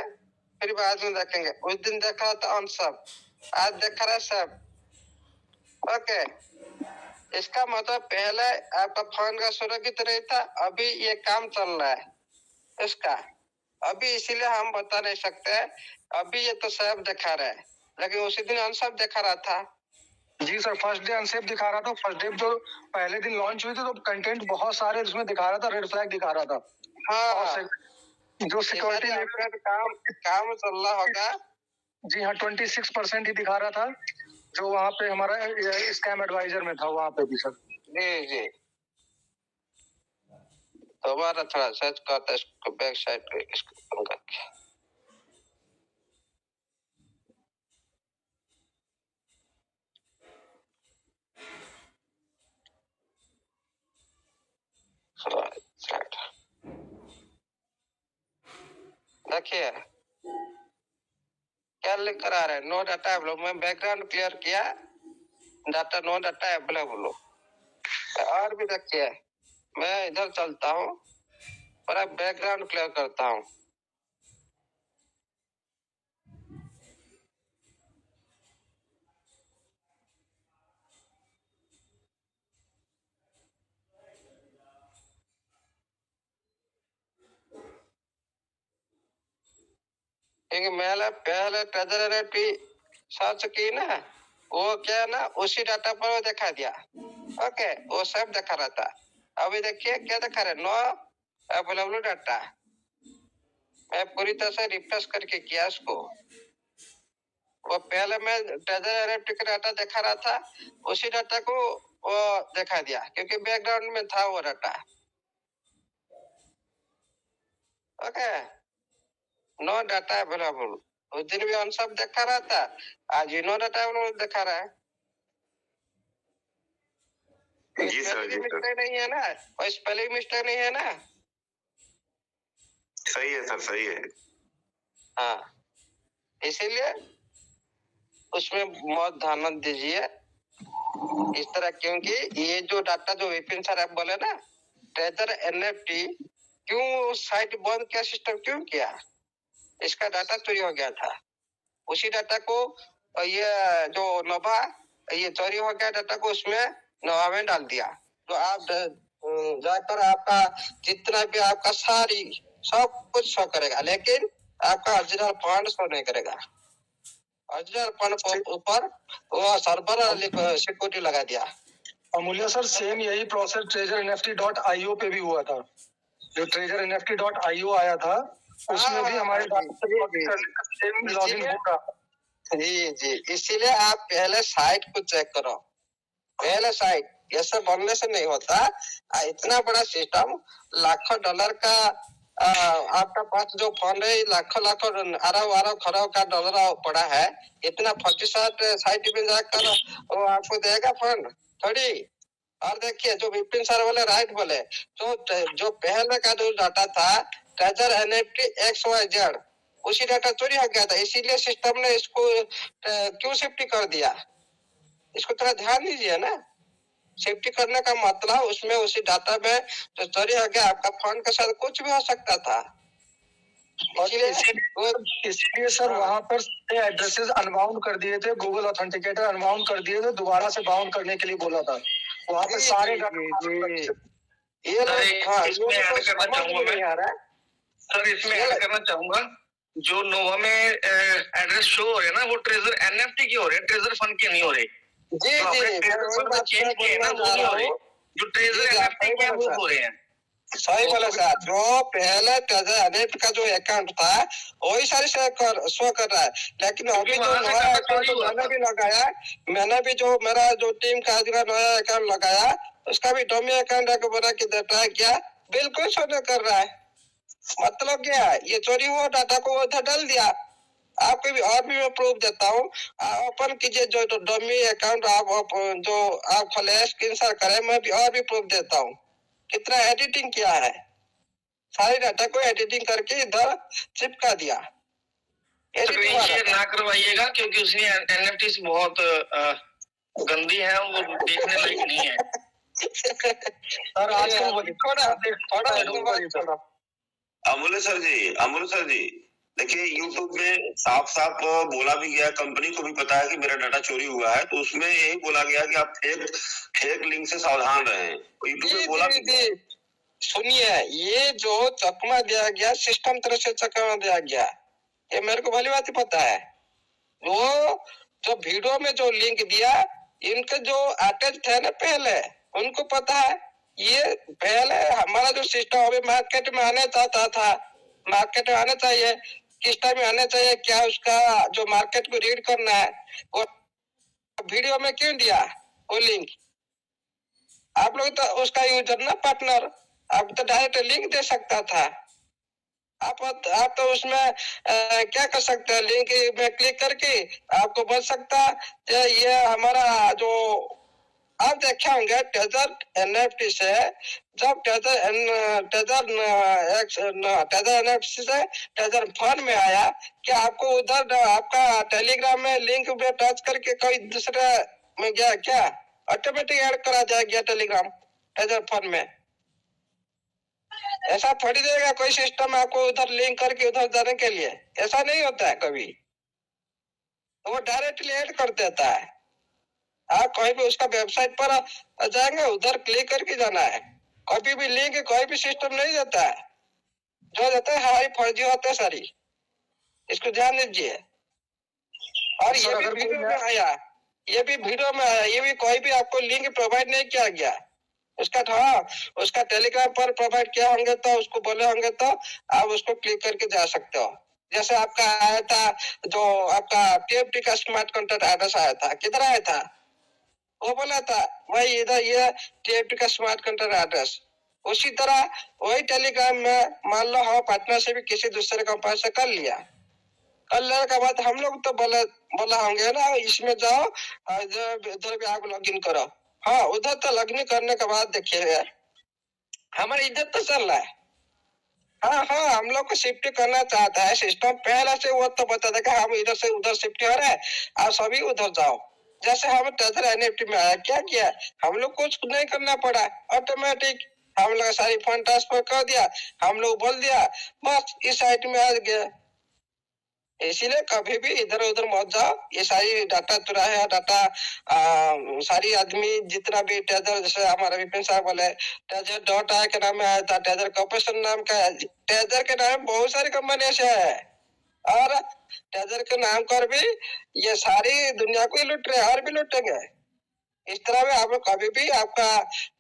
फिर बाद में देखेंगे। उस दिन देखा था अनसेव, आज देखा रहा सब। ओके इसका मतलब पहले आपका फोन का सुरक्षित नहीं था, अभी ये काम चल रहा है इसका। अभी इसीलिए हम बता नहीं सकते। अभी ये तो सब दिखा रहा है, लेकिन उसी दिन अनसेव दिखा रहा था। जी सर फर्स्ट डे अनसेफ दिखा रहा था। फर्स्ट डे जो पहले दिन लॉन्च हुई थी तो कंटेंट बहुत सारे उसमें दिखा रहा था, रेड फ्लैग दिखा रहा था। हाँ और जो सिक्योरिटी लेवल काम चल रहा होगा। जी हाँ 26% ही दिखा रहा था जो वहाँ पे हमारा स्कैम एडवाइजर में था, वहाँ पे भी सर। जी जी दोबारा थोड़ा सर्च करता है इसको, बैक साइड पे इसको बंद करके। देखिए क्या लिख कर आ रहा है? No data available. मैं बैकग्राउंड क्लियर किया, डाटा नो डाटा अवेलेबल। और भी देखिए मैं इधर चलता हूँ, पूरा बैकग्राउंड क्लियर करता हूँ। क्योंकि मैंने पहले ट्रेजर एनएफटी सर्च की ना, वो क्या है ना, उसी डाटा पर वो दिखा दिया। ओके, वो सब दिखा रहा था। अभी देखिए क्या दिखा रहा है, नो अवेलेबल डाटा। मैं पूरी तरह से रिफ्रेश करके किया उसको। वो पहले मैं ट्रेजर एनएफटी का डाटा दिखा रहा था, उसी डाटा को वो दिखा दिया क्योंकि बैकग्राउंड में था वो data. Okay, no data available. उस दिन भी ऑन सब दिखा रहा था, आज नो डाटा अवेलेबल दिखा रहा है। जी सर, जी सर, मिस्टेक नहीं है ना, और स्पेलिंग मिस्टेक नहीं है ना। सही है सर, सही है। हाँ, इसीलिए उसमें बहुत ध्यान दीजिए इस तरह, क्योंकि ये जो डाटा जो विपिन सर आप बोले ना, ट्रेजर एनएफटी क्यों साइट बंद किया, सिस्टम क्यों किया, इसका डाटा चोरी हो गया था। उसी डाटा को ये जो नोवा, ये चोरी हो गया डाटा को उसमें नोवा में डाल दिया। तो आप जाकर आपका जितना भी आपका सारी सब कुछ शो करेगा, लेकिन आपका ओरिजिनल फंड शो नहीं करेगा। ओरिजिनल फंड ऊपर वो सर्वर सिक्योरिटी लगा दिया। अमूल्य सर, सेम यही प्रोसेस treasurenft.io पे भी हुआ था। जो treasurenft.io आया था, उसमें भी हमारे सेम लॉगिन होगा। जी जी, इसीलिए आप पहले साइट को चेक करो। पहले साइट, ये सब बोलने से नहीं होता। इतना बड़ा सिस्टम, लाखों डॉलर का आपका पास जो फंड है, लाखों लाखों अरब खरब का डॉलर पड़ा है, इतना 47 साइट में जाकर वो आपको देगा फंड थोड़ी। और देखिए जो विपिन सर बोले, राइट बोले, जो पहले का जो डाटा था ट्रेजर एनएफटी XYZ, उसी डाटा चोरी हो गया था। इसीलिए सिस्टम ने इसको क्यों सेफ्टी कर दिया, इसको थोड़ा ध्यान दीजिए ना। सेफ्टी करने का मतलब उसमें उसी डाटा में जो चोरी हो गया, आपका फंड के साथ कुछ भी हो सकता था। इसीलिए सर वहां पर एड्रेसेस अनबाउंड कर दिए थे, गूगल ऑथेंटिकेटर अनबाउंड कर दिए थे, दोबारा से बाउंड करने के लिए बोला था। वहां पे सारे ये इसमें ऐड करना चाहूंगा मैं। सर इसमें ऐड करना चाहूंगा, जो नोवा में एड्रेस शो हो रहे हैं ना, वो ट्रेजर एनएफटी के हो रहे हैं, ट्रेजर फंड के नहीं हो रहे। जी जी, चेंज किए ना, वो नहीं हो रहे। जो ट्रेजर एनएफटी के वो हो रहे हैं। सही बोला सर। जो पहले ट्रेजर एनएफटी का जो अकाउंट था वही सारी शो कर रहा है, लेकिन अभी जो नया अकाउंट मैंने भी लगाया, मैंने भी जो मेरा जो टीम का नया अकाउंट लगाया, उसका भी डमी अकाउंट बना के देता है, क्या बिल्कुल शो नहीं कर रहा है। मतलब क्या है, ये चोरी हुआ डाटा को उधर डाल दिया। आपको भी और भी मैं प्रूफ देता हूँ, ओपन कीजिए जो डमी अकाउंट आप जो आप खोले, स्क्रीन शेयर करें, मैं भी और भी प्रूफ देता हूँ कितना एडिटिंग किया है। सारी डाटा को एडिटिंग करके इधर चिपका दिया। स्क्रीन शेयर ना करवाइएगा, क्योंकि उसमें एनएफटी बहुत गंदी है, वो देखने लायक नहीं है। सर आजकल थोड़ा अमूल्य सर जी, देखिए यूट्यूब में साफ साफ बोला भी गया, कंपनी को भी पता है कि मेरा डाटा चोरी हुआ है, तो उसमें यही बोला गया कि आप फेक लिंक से सावधान रहें। यूट्यूब में बोला सुनिए, ये जो चकमा दिया गया, सिस्टम तरफ से चकमा दिया गया, ये मेरे को भली बात पता है। वो जो वीडियो में जो लिंक दिया, इनके जो अटैच थे ना पहले, उनको पता है। ये पहले हमारा जो सिस्टम अभी मार्केट में आने चाहता था, मार्केट में आने चाहिए, किस टाइम में आने चाहिए, क्या उसका जो मार्केट को रीड करना है, वो वीडियो में क्यों दिया वो लिंक। आप लोग तो उसका यूजर ना पार्टनर, आप तो डायरेक्ट लिंक दे सकता था। आप तो उसमें क्या कर सकते हैं, लिंक में क्लिक करके आपको बच सकता है। ये हमारा जो आप देखे होंगे ट्रेजर एनएफटी से, जब ट्रेजर एनएफटी से ट्रेजर फंड में आया, क्या आपको उधर आपका टेलीग्राम में लिंक में टच करके कोई दूसरे में गया क्या, ऑटोमेटिक ऐड करा जाएगा टेलीग्राम ट्रेजर फंड में। ऐसा थोड़ी देगा कोई सिस्टम आपको उधर लिंक करके उधर जाने के लिए, ऐसा नहीं होता है कभी, वो डायरेक्टली ऐड कर देता है। आप कहीं भी उसका वेबसाइट पर जाएंगे, उधर क्लिक करके जाना है, कभी भी लिंक कोई भी सिस्टम नहीं देता है, जो देता है हमारी फर्जी होते सारी, इसको ध्यान दीजिए। और ये भी वीडियो में आया, ये भी वीडियो में आया, ये भी कोई भी आपको लिंक प्रोवाइड नहीं किया गया उसका, हाँ उसका टेलीग्राम पर प्रोवाइड किया होंगे तो उसको बोले होंगे तो आप उसको क्लिक करके जा सकते हो। जैसे आपका आया था जो आपका TFT का स्मार्ट कॉन्ट्रैक्ट एड्रेस आया था, किधर आया था, वो बोला था भाई इधर ये TFT का स्मार्ट कॉन्ट्रैक्ट एड्रेस। उसी तरह वही टेलीग्राम में मान लो हम पार्टनर से भी किसी दूसरे कंपनी से कर लिया, कर लेने के बाद हम लोग तो बोला होंगे ना इसमें जाओ उधर भी आप लॉगिन करो। हाँ उधर तो लॉगिन करने के बाद देखिए हमारी इज्जत तो चल रहा है। हाँ हाँ हम लोग को शिफ्ट करना चाहता है सिस्टम, पहले से वो तो बता देगा हम इधर से उधर शिफ्ट हो रहे हैं, आप सभी उधर जाओ। जैसे हम ट्रेजर NFT में आया, क्या किया हम लोग, कुछ नहीं करना पड़ा, ऑटोमेटिक हम लोग सारी फंड ट्रांसफर कर दिया, हम लोग बोल दिया बस इस साइट में आ गया। इसीलिए कभी भी इधर उधर मत जाओ, ये सारी डाटा चुरा है, डाटा सारी आदमी जितना भी ट्रेजर, जैसे हमारा विपिन साहब बोले ट्रेजर डॉट आई के नाम में आया था, ट्रेजर कॉर्पोरेशन नाम का है, ट्रेजर के नाम बहुत सारी कंपनी से है, और ट्रेजर के नाम कर भी ये सारी दुनिया को ही लूट रहे हैं और भी लूटेंगे। इस तरह में आप कभी भी आपका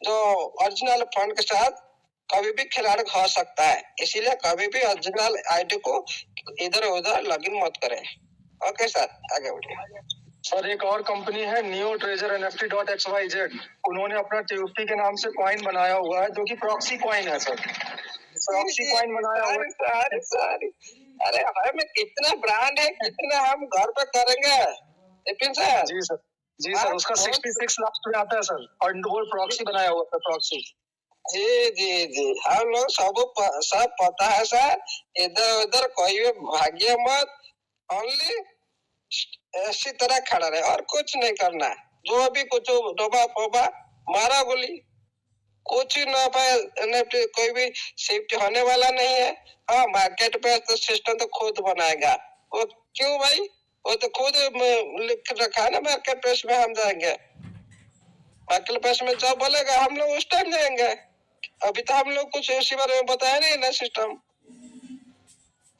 जो ओरिजिनल फंड के साथ कभी भी खिलाड़ी हो सकता है, इसीलिए कभी भी ओरिजिनल आईडी को इधर उधर लॉगिन मत करें। ओके सर, आगे बढ़िए। सर एक और कंपनी है नियो ट्रेजर NFT.xyz, उन्होंने अपना TFT के नाम से कॉइन बनाया हुआ है जो कि प्रॉक्सी कॉइन है सर, प्रॉक्सी कॉइन बनाया हुआ है। अरे हमें कितना ब्रांड है, कितना हम घर पे करेंगे विपिन सर। जी सर, जी सर, उसका 66 लास्ट में आता है सर, और वो प्रॉक्सी बनाया हुआ है, प्रॉक्सी। जी जी जी हम लोग सब पता है सर, इधर उधर कोई भी भाग्य मत, ओनली ऐसी तरह खड़ा रहे और कुछ नहीं करना है, जो भी कुछ डोबा पोबा मारा गोली, कुछ ना पाए NFT कोई भी शिफ्ट होने वाला नहीं है। हाँ मार्केट पे तो सिस्टम तो खुद बनाएगा, वो क्यों भाई, वो तो खुद लिख रखा है ना मार्केट प्लेस में, हम जाएंगे मार्केट प्लेस में जब बोलेगा हम लोग उस टाइम जाएंगे। अभी तो हम लोग कुछ इसी बारे में बताया नहीं ना सिस्टम,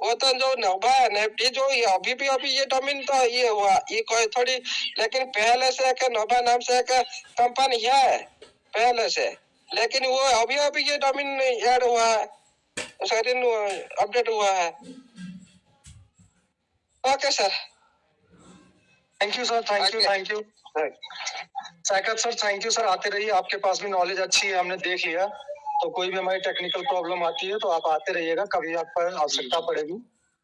वो तो जो नोवा NFT जो ये अभी ये डोमेन तो ये हुआ, ये कोई थोड़ी, लेकिन पहले से एक नोवा नाम से एक कंपनी है पहले से, लेकिन वो अभी ये डोमेन ऐड हुआ है, उसका दिन अपडेट हुआ है। Okay sir, thank you sir, thank you, thank you Saikat sir, thank you sir, आते रहिए, आपके पास भी नॉलेज अच्छी है, हमने देख लिया। तो कोई भी हमारी टेक्निकल प्रॉब्लम आती है तो आप आते रहिएगा, कभी आपको आवश्यकता पड़ेगी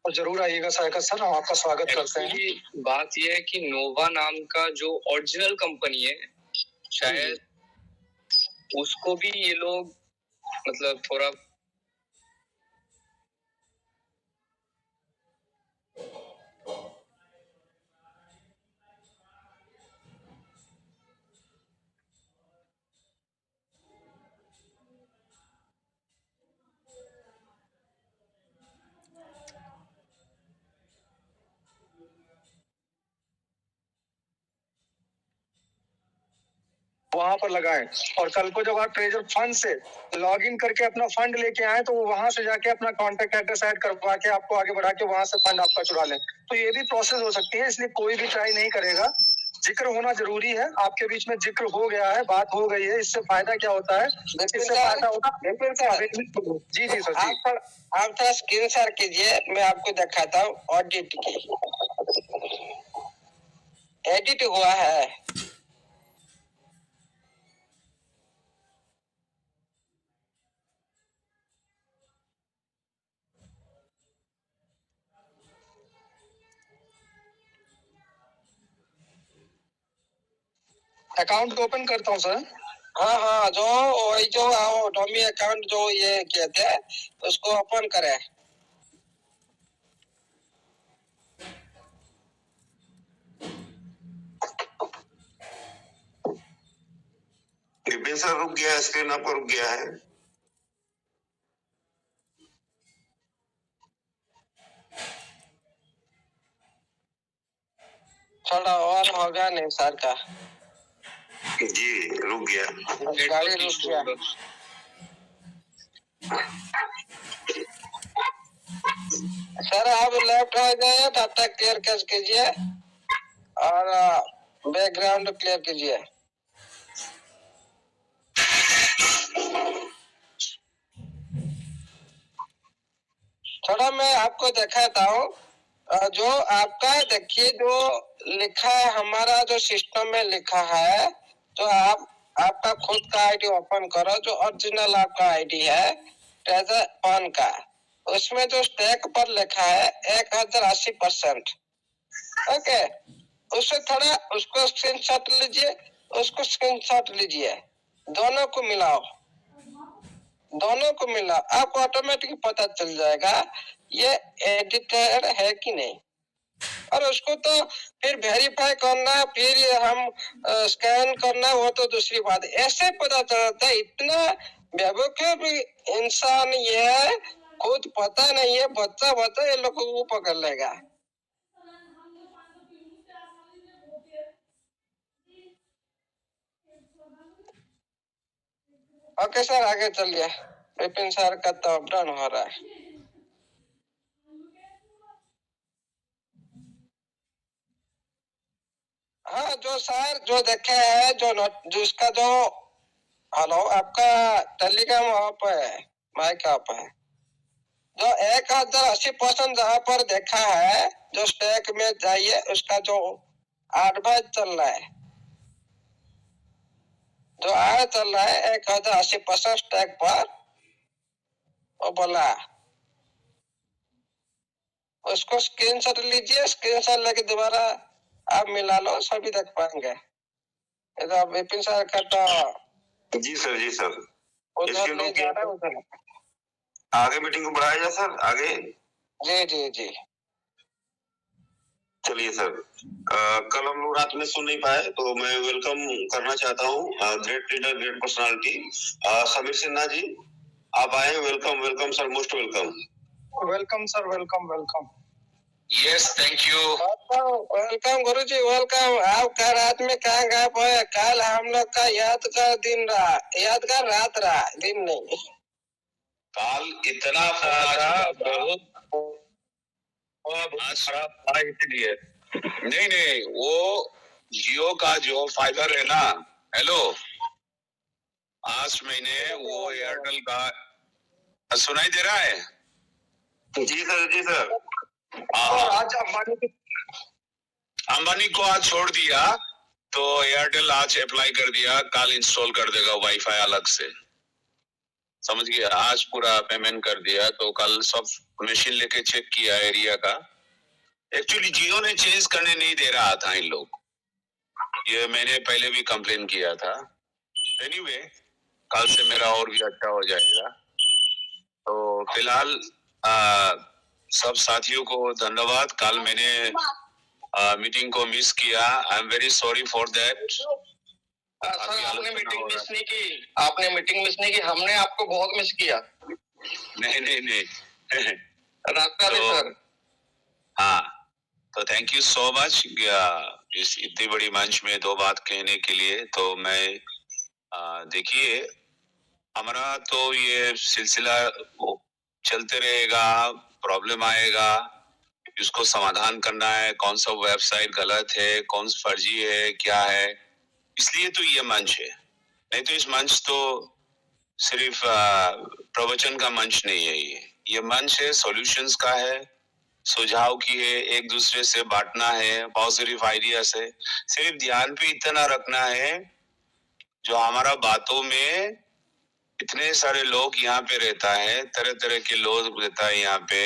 तो जरूर आइएगा साइकत सर, हम आपका स्वागत करते हैं। बात यह है कि नोवा नाम का जो ओरिजिनल कंपनी है, शायद उसको भी ये लोग मतलब थोड़ा वहां पर लगाएं, और कल को जब आप ट्रेजर फंड से लॉगिन करके अपना फंड लेके आए तो वो वहां से जाके अपना कॉन्टेक्ट एड्रेस ऐड करवा के आपको आगे बढ़ा के वहां से फंड आपका चुरा लें, तो ये भी प्रोसेस हो सकती है। इसलिए कोई भी ट्राई नहीं करेगा, जिक्र होना जरूरी है, आपके बीच में जिक्र हो गया है, बात हो गई है, इससे फायदा क्या होता है, इससे फायदा होता है। जी जी सर, जी आप थोड़ा स्क्रीन शेयर कीजिए, मैं आपको दिखाता हूँ ऑडिट की, एडिट हुआ है। अकाउंट ओपन करता हूँ सर। हाँ हाँ, जो वही जो डॉमी अकाउंट जो ये कहते हैं उसको ओपन करें। विपिन सर रुक गया है, स्क्रीन आपका रुक गया है। होगा नहीं सर का। जी रुक गया। गाड़ी रुक गया। सर आप लेफ्ट हो जाइए, डाटा क्लियर कैच कीजिए और बैकग्राउंड क्लियर कीजिए। थोड़ा मैं आपको दिखाता हूँ। जो आपका देखिए जो लिखा है हमारा जो सिस्टम में लिखा है, तो आपका खुद का आईडी ओपन करो। जो ओरिजिनल आपका आईडी है ट्रेजर ऑन का, उसमें जो स्टैक पर लिखा है 1080%। ओके, उससे थोड़ा उसको स्क्रीनशॉट लीजिए, उसको स्क्रीनशॉट लीजिए, दोनों को मिलाओ, दोनों को मिला आपको ऑटोमेटिक पता चल जाएगा ये एडिटर है कि नहीं। और उसको तो फिर वेरीफाई करना, फिर हम स्कैन करना, वो तो दूसरी बात है। ऐसे पता चलता है। इतना बेवकूफ इंसान ये है, खुद पता नहीं है, बच्चा ये लोगों को पकड़ लेगा। ओके सर, आगे चलिए। विपिन सर का तो अपडाउन हो रहा है। हाँ, जो सर जो देखे है, जिसका जो हेलो आपका टेलीग्राम ऑफ है, माइक ऑफ है, जो 1080% जहाँ पर देखा है, जो स्टैक में जाइए, उसका जो एडवाइस चल रहा है, जो आया चल रहा है 1080% स्टैक पर, वो बोला उसको स्क्रीनशॉट लीजिए, स्क्रीनशॉट लेके दोबारा आप मिला लो, सभी देख पाएंगे। ये तो विपिन सर का तो जी सर, जी सर। उधर ले जा रहा है, उधर आगे मीटिंग को बढ़ाया जाए सर, आगे। जी जी जी। चलिए सर, कल हम लोग रात में सुन नहीं पाए, तो मैं वेलकम करना चाहता हूँ great leader, great personality Sameer Sinha ji, आप आए। Welcome welcome sir, most welcome. Welcome sir, welcome welcome. Yes, thank you. Welcome guruji, welcome. आपका रात में कहाँ गायब है? कल हम लोग का यादगार दिन रहा, यादगार रात रहा, दिन नहीं। काल इतना बहुत आज खराब था, इसलिए नहीं वो जियो का जो फाइबर है ना, हेलो, आज मैंने वो एयरटेल का सुनाई दे रहा है? जी सर, जी सर। आज अंबानी को आज छोड़ दिया, तो एयरटेल आज अप्लाई कर दिया, कल इंस्टॉल कर देगा वाईफाई अलग से, समझ गया? आज पूरा पेमेंट कर दिया, तो कल सब मशीन लेके चेक किया एरिया का। एक्चुअली जियो ने चेंज करने नहीं दे रहा था इन लोग, ये मैंने पहले भी कंप्लेन किया था। एनीवे, कल से मेरा और भी अच्छा हो जाएगा। तो फिलहाल सब साथियों को धन्यवाद। कल मैंने मीटिंग को मिस किया, I am very sorry for that. Sir आपने मीटिंग मिस नहीं की, आपने मीटिंग मिस नहीं की, हमने आपको बहुत मिस किया। नहीं रात का सर। हाँ, तो थैंक यू सो मच इस इतनी बड़ी मंच में दो बात कहने के लिए। तो मैं देखिए, हमारा तो ये सिलसिला चलते रहेगा, प्रॉब्लम आएगा, इसको समाधान करना है, कौन सा वेबसाइट गलत है, कौन सा फर्जी है, क्या है, इसलिए तो ये मंच है। नहीं तो इस मंच तो सिर्फ प्रवचन का मंच नहीं है, ये मंच है सॉल्यूशंस का है, सुझाव की है, एक दूसरे से बांटना है, पॉजिटिव आइडिया से। सिर्फ ध्यान पे इतना रखना है, जो हमारा बातों में इतने सारे लोग यहाँ पे रहता है, तरह तरह के लोग रहता है यहाँ पे,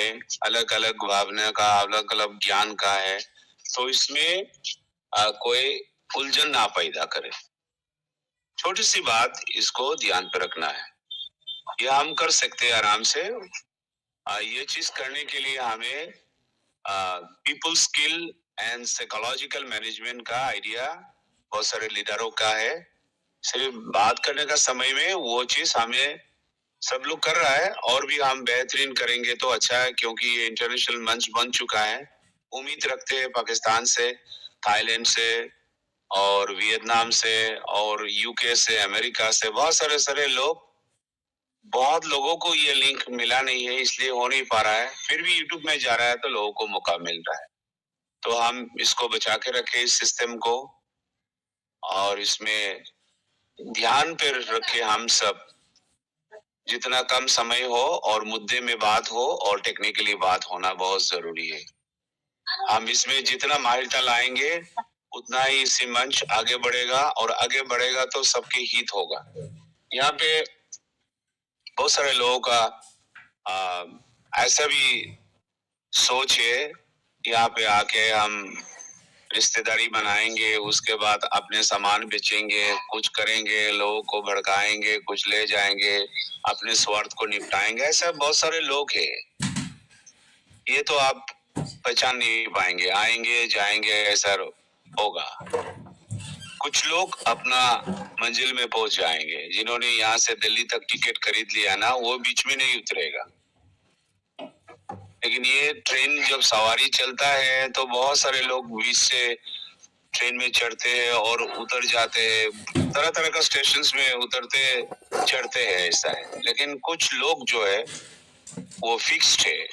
अलग अलग भावना का, अलग अलग ज्ञान का है, तो इसमें कोई उलझन ना पैदा करे। छोटी सी बात, इसको ध्यान पे रखना है, ये हम कर सकते हैं आराम से। ये चीज करने के लिए हमें people skill and psychological management का आइडिया बहुत सारे लीडरों का है। सिर्फ बात करने का समय में वो चीज हमें सब लोग कर रहा है, और भी हम बेहतरीन करेंगे तो अच्छा है, क्योंकि ये इंटरनेशनल मंच बन चुका है। उम्मीद रखते हैं पाकिस्तान से, थाईलैंड से, और वियतनाम से और यूके से, अमेरिका से, बहुत सारे लोग, बहुत लोगों को ये लिंक मिला नहीं है, इसलिए हो नहीं पा रहा है। फिर भी यूट्यूब में जा रहा है तो लोगों को मौका मिल रहा है। तो हम इसको बचा के रखे इस सिस्टम को, और इसमें ध्यान पे रखे हम सब, जितना कम समय हो और मुद्दे में बात हो और टेक्निकली बात होना बहुत जरूरी है। हम इसमें जितना माहिरता लाएंगे उतना ही इसी मंच आगे बढ़ेगा, और आगे बढ़ेगा तो सबके हित होगा। यहाँ पे बहुत सारे लोगों का ऐसा भी सोच है, यहाँ पे आके हम रिश्तेदारी बनाएंगे, उसके बाद अपने सामान बेचेंगे, कुछ करेंगे, लोगों को भड़काएंगे, कुछ ले जाएंगे, अपने स्वार्थ को निपटाएंगे। ऐसा बहुत सारे लोग हैं। ये तो आप पहचान नहीं पाएंगे, आएंगे जाएंगे, ऐसा होगा। कुछ लोग अपना मंजिल में पहुंच जाएंगे। जिन्होंने यहाँ से दिल्ली तक टिकट खरीद लिया ना, वो बीच में नहीं उतरेगा। लेकिन ये ट्रेन जब सवारी चलता है तो बहुत सारे लोग बीच से ट्रेन में चढ़ते हैं और उतर जाते हैं। तरह तरह का स्टेशंस में उतरते चढ़ते हैं, ऐसा है। लेकिन कुछ लोग जो है वो फिक्स्ड है।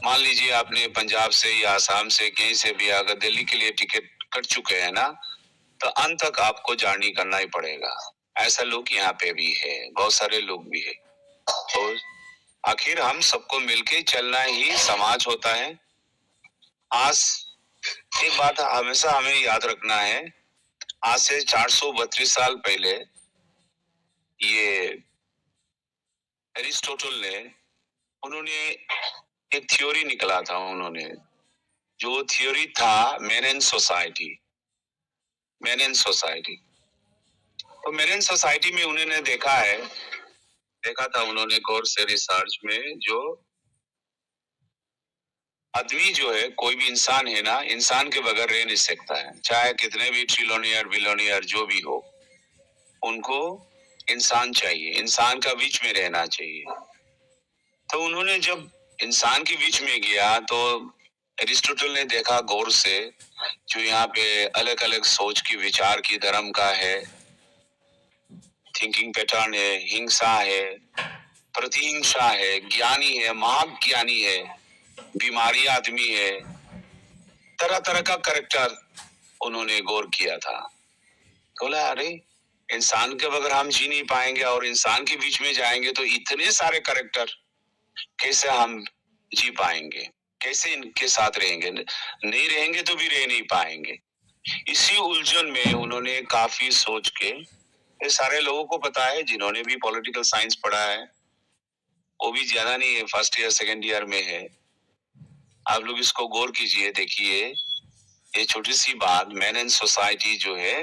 मान लीजिए आपने पंजाब से या आसाम से कहीं से भी अगर दिल्ली के लिए टिकट कट चुके हैं ना, तो अंत तक आपको जर्नी करना ही पड़ेगा। ऐसा लोग यहाँ पे भी है, बहुत सारे लोग भी है। तो आखिर हम सबको मिलके चलना ही समाज होता है। आज एक बात हमेशा हमें याद रखना है, आज से 432 साल पहले ये एरिस्टोटल ने, उन्होंने एक थ्योरी निकला था। उन्होंने जो थ्योरी था man and society, man and society. तो मैन एंड सोसाइटी में उन्होंने देखा था उन्होंने गौर से रिसर्च में, जो आदमी जो है, कोई भी इंसान है ना, इंसान के बगैर रह नहीं सकता है। चाहे कितने भी ट्रिलियनियर बिलियनियर जो भी हो, उनको इंसान चाहिए, इंसान का बीच में रहना चाहिए। तो उन्होंने जब इंसान के बीच में गया तो एरिस्टोटल ने देखा गौर से, जो यहाँ पे अलग अलग सोच की, विचार की, धर्म का है, थिंकिंग पैटर्न है, हिंसा है, प्रतिहिंसा है, ज्ञानी है, महाज्ञानी है, बीमारी आदमी है, तरह तरह का कैरेक्टर उन्होंने गौर किया था। बोला अरे इंसान के बगैर हम जी नहीं पाएंगे, और इंसान के बीच में जाएंगे तो इतने सारे कैरेक्टर, कैसे हम जी पाएंगे, कैसे इनके साथ रहेंगे? नहीं रहेंगे तो भी रह नहीं पाएंगे। इसी उलझन में उन्होंने काफी सोच के, ये सारे लोगों को पता है जिन्होंने भी पॉलिटिकल साइंस पढ़ा है, वो भी ज्यादा नहीं है, फर्स्ट ईयर सेकेंड ईयर में है। आप लोग इसको गौर कीजिए, देखिए ये छोटी सी बात, मैन एंड सोसाइटी जो है,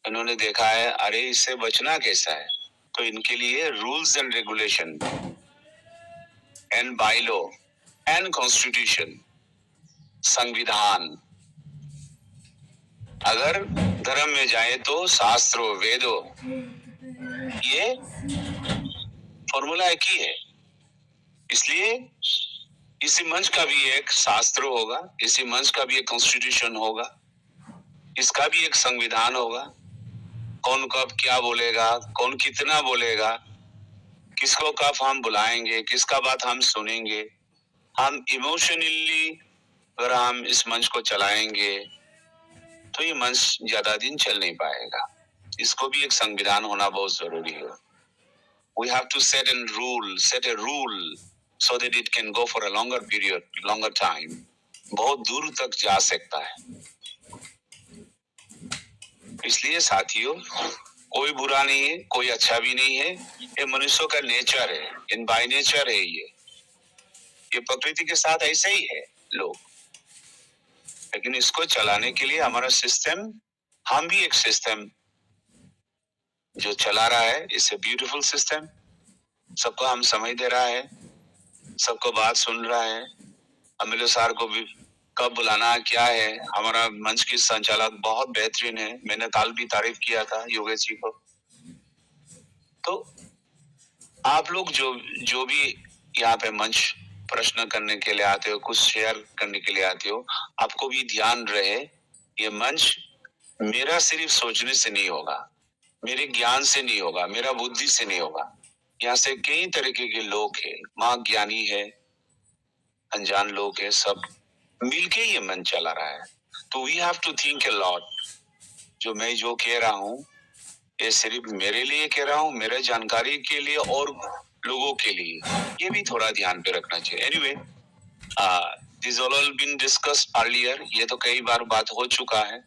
उन्होंने देखा है अरे इससे बचना कैसा है। तो इनके लिए rules and regulation and bylaw and constitution, संविधान, अगर धर्म में जाए तो शास्त्रों वेदों, ये फॉर्मूला एक ही है। इसलिए इसी मंच का भी एक शास्त्र होगा, इसी मंच का भी एक कॉन्स्टिट्यूशन होगा, इसका भी एक संविधान होगा। कौन कब क्या बोलेगा, कौन कितना बोलेगा, किसको कब हम बुलाएंगे, किसका बात हम सुनेंगे। हम इमोशनली अगर हम इस मंच को चलाएंगे तो ये मंच ज्यादा दिन चल नहीं पाएगा। इसको भी एक संविधान होना बहुत जरूरी है। We have to set a rule so that it can go for a longer period, longer time. बहुत दूर तक जा सकता है। इसलिए साथियों, कोई बुरा नहीं है, कोई अच्छा भी नहीं है। ये मनुष्यों का नेचर है, इन बाय नेचर है ये प्रकृति के साथ ऐसे ही है लोग। लेकिन इसको चलाने के लिए हमारा सिस्टम, हम भी एक सिस्टम जो चला रहा है, इट्स ए ब्यूटीफुल सिस्टम। सबको हम समझ दे रहा है, सबको बात सुन रहा है। अमिलो सर को भी कब बुलाना क्या है, हमारा मंच की संचालक बहुत बेहतरीन है, मैंने कल भी तारीफ किया था योगेश जी को। तो आप लोग जो भी यहाँ पे मंच प्रश्न करने के लिए आते हो, कुछ शेयर करने के लिए आते हो, आपको भी ध्यान रहे ये मंच मेरा सिर्फ सोचने से नहीं होगा, मेरे ज्ञान से नहीं होगा, मेरा बुद्धि से नहीं होगा। यहाँ से कई तरीके के लोग हैं, माँ ज्ञानी है, अनजान लोग है, सब मिलके ये मंच चला रहा है। तो we have to think a lot. जो मैं जो कह रहा हूँ ये सिर्फ मेरे लिए कह रहा हूँ, मेरे जानकारी के लिए और लोगों के लिए, ये भी थोड़ा ध्यान पे रखना चाहिए। Anyway, this all been discussed earlier, ये तो कई बार बात हो चुका है।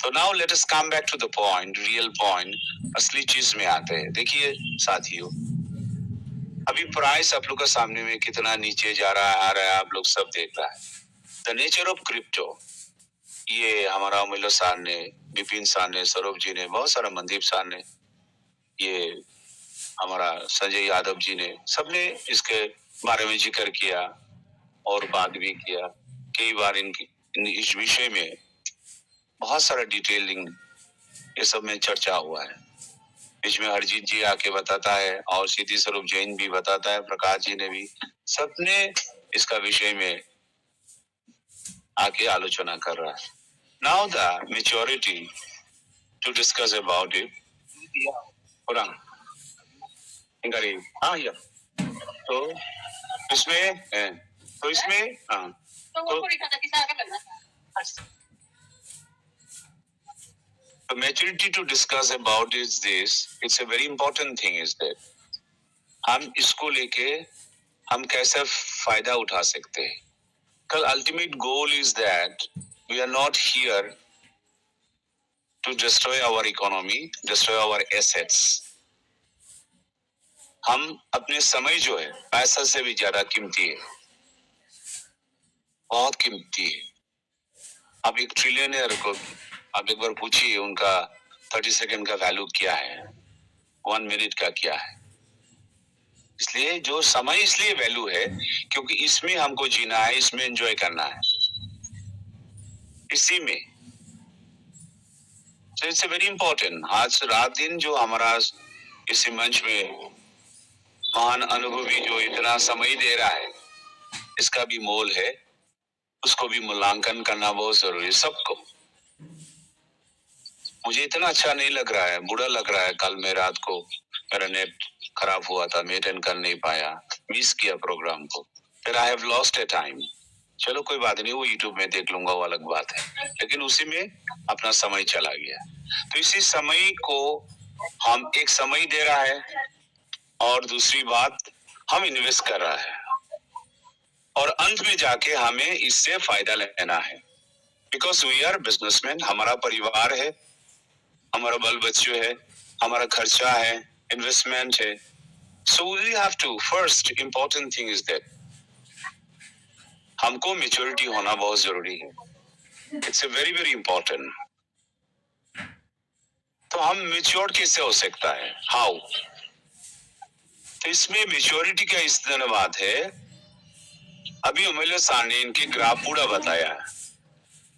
तो now let us come back to the point, real point, असली चीज में आते हैं। देखिए साथियों, अभी प्राइस आप लोग के सामने में कितना नीचे जा रहा है, आ रहा है, आप लोग सब देख रहा है। द नेचर ऑफ क्रिप्टो, ये हमारा अमिलो सर ने, विपिन सर ने, सौरभ जी ने, बहुत सारा मनदीप सर ने, ये हमारा संजय यादव जी ने, सबने इसके बारे में जिक्र किया और बात भी किया। कई बार इस विषय में बहुत सारा डिटेलिंग ये सब में चर्चा हुआ है। बीच में हरजीत जी आके बताता है और सिद्धि स्वरूप जैन भी बताता है, प्रकाश जी ने भी, सबने इसका विषय में आके आलोचना कर रहा है। Now the maturity to discuss about it. पुराण गरीब, हाँ या तो इसमें हाँ तो the maturity to discuss about is this. It's a very important thing is that हम इसको लेके हम कैसे फायदा उठा सकते हैं। कल ultimate goal is that we are not here to destroy our economy, destroy our assets. हम अपने समय जो है पैसा से भी ज्यादा कीमती है, बहुत कीमती है। अब एक ट्रिलियनियर को आप एक बार पूछिए उनका 30 सेकंड का वैल्यू क्या है, 1 मिनट का क्या है। इसलिए जो समय इसलिए वैल्यू है क्योंकि इसमें हमको जीना है, इसमें एंजॉय करना है, इसी में। So it's a very important। आज रात दिन जो हमारा इसी मंच में महान अनुभवी जो इतना समय दे रहा है, इसका भी मोल है, उसको भी मूल्यांकन करना बहुत जरूरी है सबको। मुझे इतना अच्छा नहीं लग रहा है, बुरा लग रहा है। कल मैं रात को मेरा नेट खराब हुआ था, मैं अटेंड कर नहीं पाया, मिस किया प्रोग्राम को, फिर I have lost A time. चलो कोई बात नहीं, वो यूट्यूब में देख लूंगा, वो अलग बात है, लेकिन उसी में अपना समय चला गया। तो इसी समय को हम एक समय दे रहा है और दूसरी बात हम इन्वेस्ट कर रहा है और अंत में जाके हमें इससे फायदा लेना है। बिकॉज वी आर बिजनेसमैन, हमारा परिवार है, हमारा बाल बच्चे है, हमारा खर्चा है, इन्वेस्टमेंट है। So we have to, first important thing is that हमको मेच्योरिटी होना बहुत जरूरी है। It's a very very important. तो हम मेच्योर कैसे हो सकता है, हाउ? तो इसमें मेच्योरिटी का इस तरह बात है, अभी अमूल्य सर ने इनके ग्राफ पूरा बताया,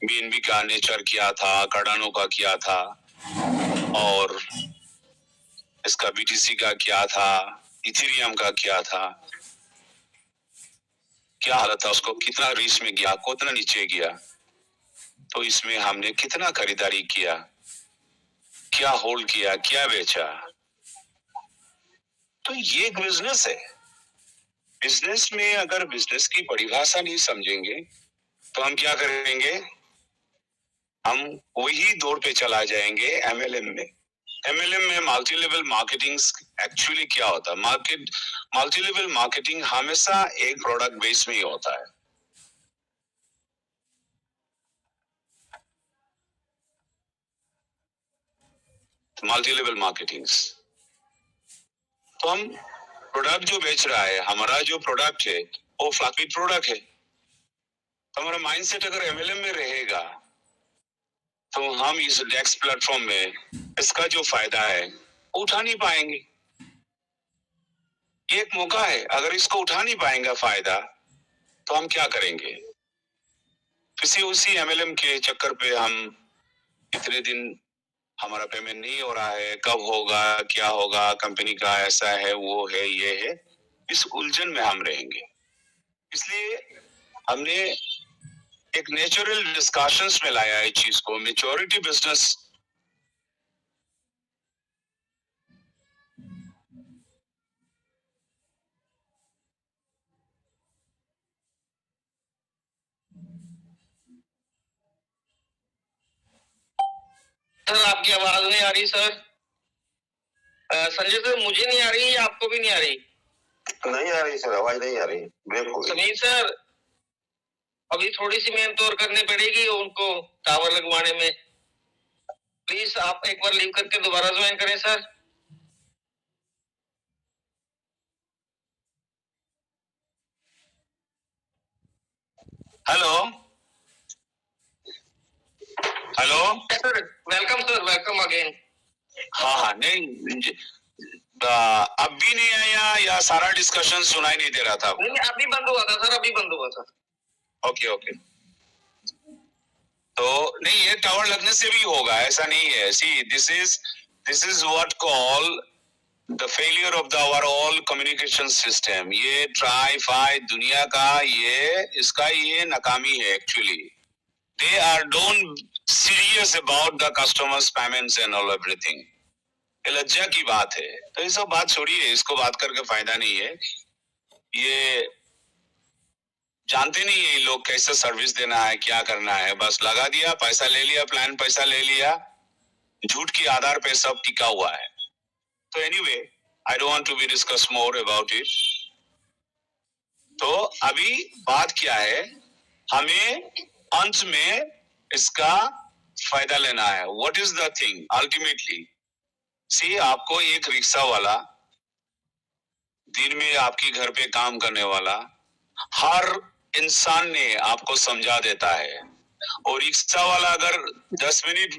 बीएनबी का नेचर क्या था, कार्डानो का क्या था और इसका बीटीसी का क्या था, इथेरियम का क्या था, क्या हालत था, उसको कितना रीच में गया, कितना नीचे गया, तो इसमें हमने कितना खरीदारी किया, क्या होल्ड किया, क्या बेचा। तो ये एक बिजनेस है। बिजनेस में अगर बिजनेस की परिभाषा नहीं समझेंगे तो हम क्या करेंगे, हम वही दौर पे चला जाएंगे एमएलएम में। एमएलएम में मल्टी लेवल मार्केटिंग एक्चुअली क्या होता है? मल्टी लेवल मार्केटिंग हमेशा एक प्रोडक्ट बेस में ही होता है। मल्टी लेवल मार्केटिंग, तो हम प्रोडक्ट जो बेच रहा है, हमारा जो प्रोडक्ट है वो फ्लैगशिप प्रोडक्ट है। तो हमारा माइंडसेट अगर एमएलएम में रहेगा तो हम इस डेक्स प्लेटफॉर्म में इसका जो फायदा है वो उठा नहीं पाएंगे। ये एक मौका है, अगर इसको उठा नहीं पाएंगे फायदा तो हम क्या करेंगे? किसी उसी एमएलएम के चक्कर पे हम इतने दिन हमारा पेमेंट नहीं हो रहा है, कब होगा, क्या होगा, कंपनी का ऐसा है, वो है, ये है, इस उलझन में हम रहेंगे। इसलिए हमने एक नेचुरल डिस्कशंस में लाया है चीज को, मैच्योरिटी बिजनेस। सर आपकी आवाज नहीं आ रही सर। संजय सर मुझे नहीं आ रही, आपको भी नहीं आ रही? नहीं आ रही सर, आवाज नहीं आ रही, ब्रेक हो गई। समीर सर अभी थोड़ी सी मेहनत और करनी पड़ेगी उनको टावर लगवाने में। प्लीज आप एक बार लीव करके दोबारा ज्वाइन करें sir. Hello hello sir welcome again. हाँ, नहीं अब भी नहीं आया या सारा डिस्कशन सुनाई नहीं दे रहा था? नहीं अभी बंद हुआ था सर, अभी बंद हुआ था। ओके तो नहीं, ये टावर लगने से भी होगा ऐसा नहीं है। See this is what call the failure of the our all communication system. ये ट्राई फाई दुनिया का ये नाकामी है actually. They are don't serious about the customers payments and all everything. ये लज्जा की बात है। तो ये सब बात छोड़िए, इसको बात करके फायदा नहीं है। ये जानते नहीं है लोग कैसे सर्विस देना है, क्या करना है, बस लगा दिया, पैसा ले लिया, प्लान पैसा ले लिया, झूठ के आधार पे सब टिका हुआ है। तो anyway I don't want to be discuss more about it. तो अभी बात क्या है, हमें अंत में इसका फायदा लेना है। What is the thing ultimately? See आपको एक रिक्शा वाला, दिन में आपकी घर पे काम करने वाला हर इंसान ने आपको समझा देता है। और रिक्शा वाला अगर 10 मिनट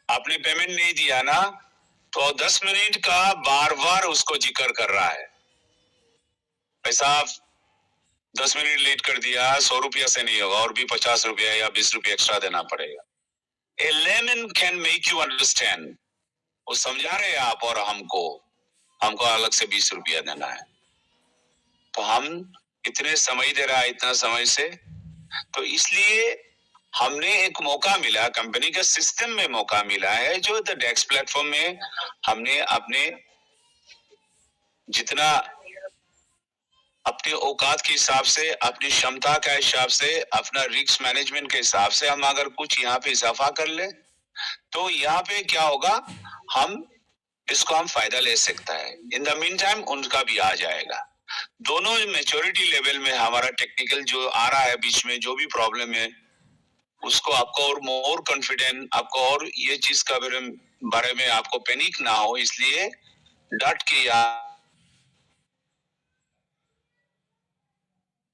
आपने पेमेंट नहीं दिया ना, तो 10 मिनट का बार बार उसको जिक्र कर रहा है। पैसा 10 मिनट लेट कर दिया, 100 रुपया से नहीं होगा, और भी 50 रुपया या 20 रुपया एक्स्ट्रा देना पड़ेगा। A layman can make you understand. वो समझा रहे हैं आप और हमको अलग से 20 रुपया देना है। तो हम इतने समय दे रहा है, इतना समय से, तो इसलिए हमने एक मौका मिला, कंपनी के सिस्टम में मौका मिला है, जो द डेक्स प्लेटफॉर्म में हमने अपने जितना अपने औकात के हिसाब से, अपनी क्षमता के हिसाब से, अपना रिस्क मैनेजमेंट के हिसाब से हम अगर कुछ यहाँ पे इजाफा कर ले, तो यहाँ पे क्या होगा, हम इसको हम फायदा ले सकता है। इन द मीन टाइम उनका भी आ जाएगा। दोनों मैच्योरिटी लेवल में हमारा टेक्निकल जो आ रहा है बीच में, जो भी प्रॉब्लम है, उसको आपको और मोर कॉन्फिडेंट, आपको और ये चीज का बारे में आपको पैनिक ना हो, इसलिए डट के यहाँ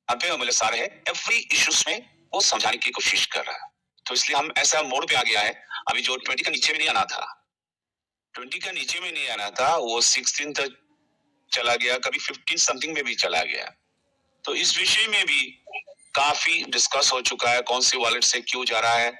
पे हमारे सारे है एवरी इश्यूज में वो समझाने की कोशिश कर रहा है। तो इसलिए हम ऐसा मोड पे आ गया है। अभी जो 20 का नीचे में नहीं आना था, 20 का नीचे में नहीं आना था, वो 16 तक चला गया, कभी 15 समथिंग में भी चला गया। तो इस विषय में भी काफी डिस्कस हो चुका है, कौन सी वॉलेट से क्यों जा रहा है।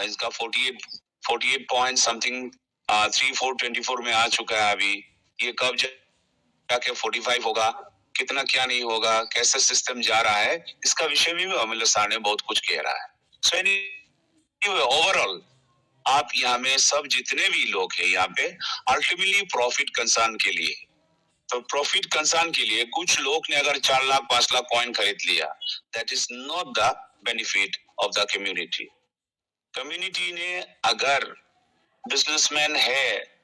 इसका 48 पॉइंट समथिंग 3424 में आ चुका है। अभी ये कब जाके 45 होगा, कितना क्या नहीं होगा, कैसे सिस्टम जा रहा है, इसका विषय में भी अमिल सर ने बहुत कुछ कह रहा है। सो एनीवे ओवरऑल आप यहाँ में सब जितने भी लोग हैं यहाँ पे अल्टीमेटली प्रॉफिट कंसर्न के लिए, तो प्रॉफिट कंसर्न के लिए कुछ लोग ने अगर 4 लाख 5 लाख कॉइन खरीद लिया, that is not the benefit of the community. Community ने अगर बिजनेसमैन है,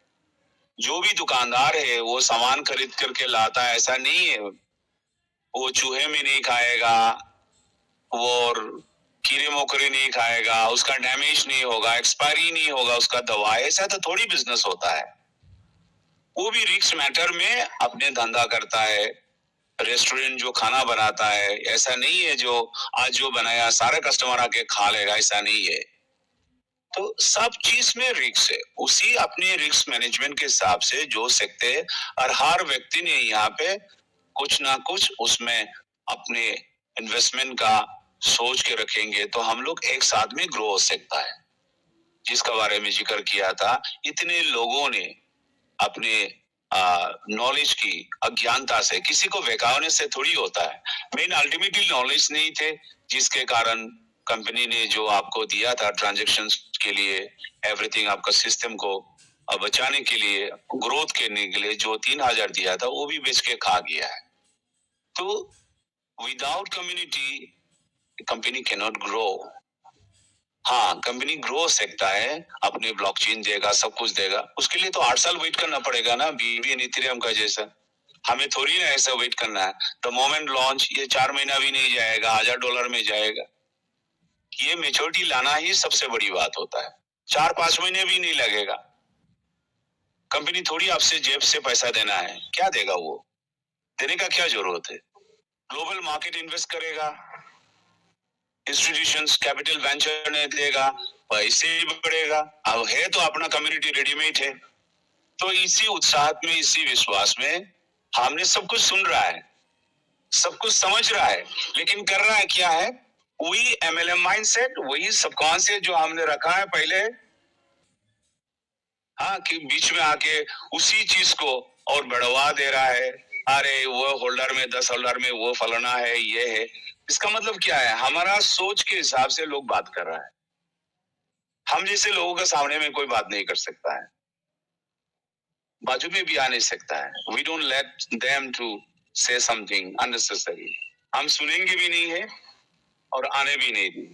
जो भी दुकानदार है, वो सामान खरीद करके लाता है, ऐसा नहीं है वो चूहे में नहीं खाएगा, वो कीड़े मकोड़े नहीं खाएगा, उसका डैमेज नहीं होगा, एक्सपायरी नहीं होगा उसका दवा, ऐसा तो थोड़ी बिजनेस होता है। वो भी रिस्क मैटर में अपने धंधा करता है। रेस्टोरेंट जो खाना बनाता है, ऐसा नहीं है जो आज जो बनाया सारे कस्टमर आके खा लेगा, ऐसा नहीं है। तो सब चीज में रिस्क है, उसी अपने रिस्क मैनेजमेंट के हिसाब से जो सकते हैं, और हर व्यक्ति ने यहाँ पे कुछ ना कुछ उसमें अपने इन्वेस्टमेंट का सोच के रखेंगे, तो हम लोग एक साथ में ग्रो हो सकता है। जिसका बारे में जिक्र किया था, इतने लोगों ने अपने नॉलेज की अज्ञानता से, किसी को बहकाने से थोड़ी होता है। मेन अल्टीमेटली नॉलेज नहीं थे, जिसके कारण कंपनी ने जो आपको दिया था ट्रांजैक्शंस के लिए, एवरीथिंग आपका सिस्टम को बचाने के लिए, ग्रोथ करने के लिए जो 3000 दिया था वो भी बेच के खा गया है। तो without community company can not grow. हाँ, कंपनी ग्रो हो सकता है, अपने ब्लॉकचेन देगा, सब कुछ देगा, उसके लिए तो 8 साल वेट करना पड़ेगा ना, BNB इथेरियम का जैसा। हमें थोड़ी ना ऐसा वेट करना है। द मोमेंट लॉन्च ये 4 महीना भी नहीं जाएगा, $1000 में जाएगा। ये मेच्योरिटी लाना ही सबसे बड़ी बात होता है। 4-5 महीने भी नहीं लगेगा। कंपनी थोड़ी आपसे जेब से पैसा देना है, क्या देगा वो? देने का क्या जरूरत है? ग्लोबल मार्केट इन्वेस्ट करेगा, इंस्टीट्यूशंस कैपिटल वेंचर ने देगा, पैसे ही बढ़ेगा। अब है तो अपना कम्युनिटी रेडीमेड है। तो इसी उत्साह में, इसी विश्वास में हमने सब कुछ सुन रहा है, सब कुछ समझ रहा है, लेकिन कर रहा है क्या है? वही MLM माइंडसेट, वही सबकॉन्शियस जो हमने रखा है पहले, हाँ, कि बीच में आके उसी चीज को और बढ़वा दे रहा है। अरे वो होल्डर में 10 होल्डर में वो फलाना है, ये है। इसका मतलब क्या है? हमारा सोच के हिसाब से लोग बात कर रहा है। हम जैसे लोगों के सामने में कोई बात नहीं कर सकता है, बाजू में भी आ नहीं सकता है। We don't let them to say something unnecessary. हम सुनेंगे भी नहीं है और आने भी नहीं दी।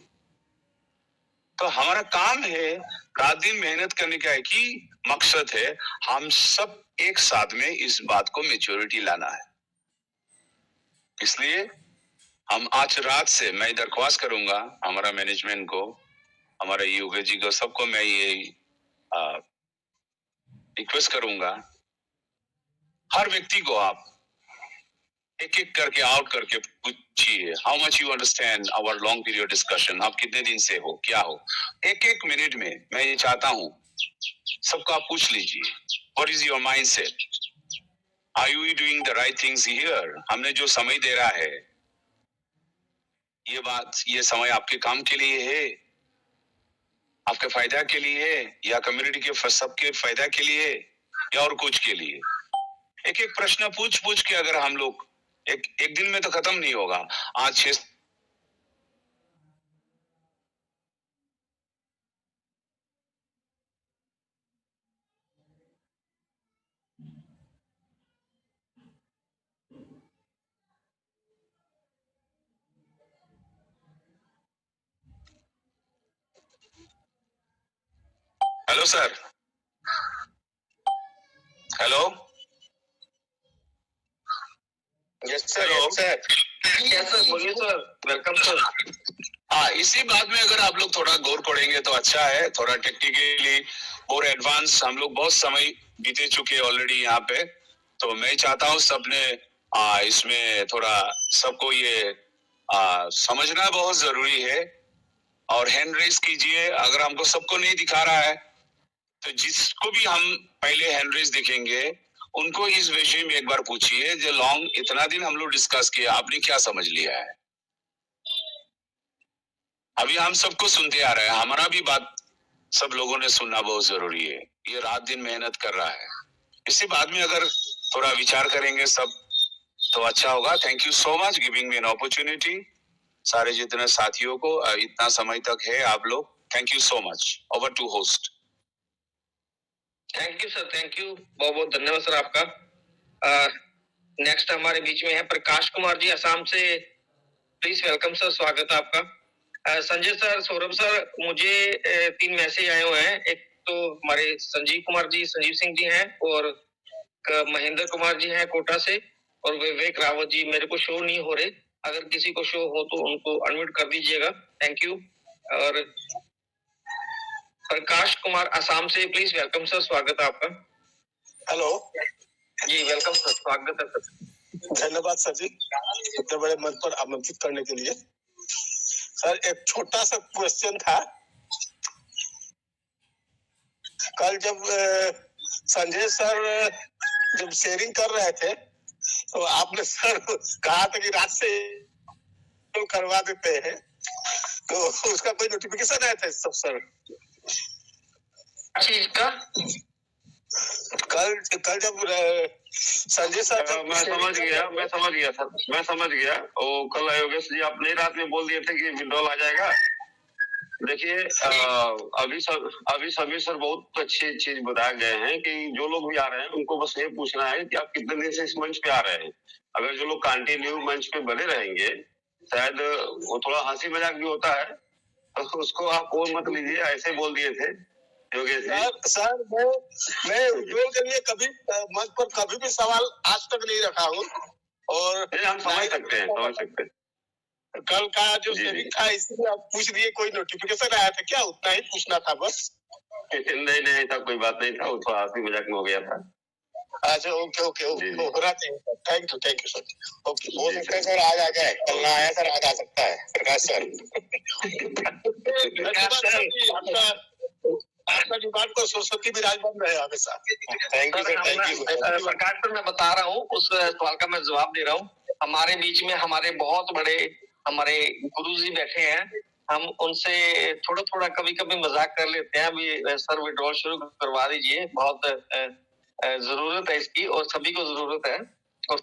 तो हमारा काम है रात दिन मेहनत करने का, एक ही मकसद है, हम सब एक साथ में इस बात को मैच्योरिटी लाना है। इसलिए हम आज रात से मैं दरख्वास्त करूंगा हमारा मैनेजमेंट को, हमारे योगेश जी को, सबको मैं ये रिक्वेस्ट करूंगा, हर व्यक्ति को आप एक एक करके आउट करके पूछिए, how much you understand our long period discussion. आप कितने दिन से हो, क्या हो? एक मिनट में मैं ये चाहता हूं सबको आप पूछ लीजिए, what is your mindset, are you doing the right things here. हमने जो समय दे रहा है, ये समय आपके काम के लिए है, आपके फायदा के लिए है, या कम्युनिटी के सबके फायदा के लिए, या और कुछ के लिए? एक एक प्रश्न पूछ के अगर हम लोग एक दिन में तो खत्म नहीं होगा। आज 6 hello sir, hello, yes sir, yes sir, बोलिए सर, वेलकम सर। हाँ, इसी बात में अगर आप लोग थोड़ा गौर करेंगे तो अच्छा है। थोड़ा टेक्निकली और एडवांस, हम लोग बहुत समय बीते चुके ऑलरेडी यहाँ पे, तो मैं चाहता हूँ सबने इसमें थोड़ा सबको ये समझना बहुत जरूरी है। और हैंड रेस कीजिए, अगर हमको सबको नहीं दिखा रहा है तो जिसको भी हम पहले हैंड रेस दिखेंगे उनको इस विषय में एक बार पूछिए, जो लॉन्ग इतना दिन हम लोग डिस्कस किया, आपने क्या समझ लिया है? अभी हम सबको सुनते आ रहे हैं, हमारा भी बात सब लोगों ने सुनना बहुत जरूरी है। ये रात दिन मेहनत कर रहा है, इसी बात में अगर थोड़ा विचार करेंगे सब तो अच्छा होगा। Thank you so much giving me an opportunity. सारे जितने साथियों को इतना समय तक है आप लोग, thank you so much. Over to host. Thank you sir, thank you, बहुत बहुत धन्यवाद सर आपका। नेक्स्ट हमारे बीच में है प्रकाश कुमार जी असम से, प्लीज वेलकम सर, स्वागत है आपका। संजय सर, सौरभ सर, मुझे 3 मैसेज आए हुए हैं। एक तो हमारे संजीव कुमार जी, संजीव सिंह जी हैं, और महेंद्र कुमार जी हैं कोटा से, और विवेक रावत जी मेरे को शो नहीं हो रहे, अगर किसी को शो हो तो उनको अनम्यूट कर दीजिएगा, थैंक यू। और प्रकाश कुमार असम से, प्लीज वेलकम सर, स्वागत है आपका। हेलो जी वेलकम सर, स्वागत है सर। धन्यवाद सर जी, इतने बड़े मंच पर आमंत्रित करने के लिए। सर एक छोटा सा क्वेश्चन था, कल जब संजय सर जब शेयरिंग कर रहे थे तो आपने सर कहा था कि रात से करवा देते हैं, तो उसका कोई नोटिफिकेशन आया था सब सर? चीज का कल जब संजय सर मैं समझ गया सर, मैं समझ गया। वो कल योगेश जी आप नई रात में बोल दिए थे कि विड्रॉल आ जाएगा। देखिए अभी सभी सर बहुत अच्छी चीज बताए गए हैं कि जो लोग भी आ रहे हैं उनको बस ये पूछना है कि आप कितने दिन से इस मंच पे आ रहे हैं। अगर जो लोग कंटिन्यू मंच पे बने रहेंगे, शायद वो थोड़ा हंसी मजाक भी होता है, तो उसको आप वो मत लीजिए। ऐसे बोल दिए थे योगेश जी। सर मैं उज्ज्वल के लिए कभी मंच पर कभी भी सवाल आज तक नहीं रखा हूँ, और हम समझ सकते हैं। कल का जो शेयरिंग था इसलिए आप पूछ दिए, कोई नोटिफिकेशन आया था क्या, उतना ही पूछना था बस। नहीं ऐसा कोई बात नहीं था, वो थोड़ा हंसी मजाक में हो गया था। अच्छा ओके होना चाहिए। Thank you sir. ओके, हो सकता है सर आज आ जाए, कल ना आया सर, आज आ सकता है प्रकाश सर। आपका डिमांड को सरस्वती विराजमान रहे हमेशा। Thank you sir. Prakash sir मैं बता रहा हूँ, उस सवाल का मैं जवाब दे रहा हूँ। हमारे बीच में हमारे बहुत बड़े हमारे गुरुजी बैठे हैं, हम उनसे थोड़ा थोड़ा कभी कभी मजाक कर लेते हैं। अभी सर विड्रॉल शुरू करवा दीजिए, बहुत जरूरत है इसकी और सभी को जरूरत है। और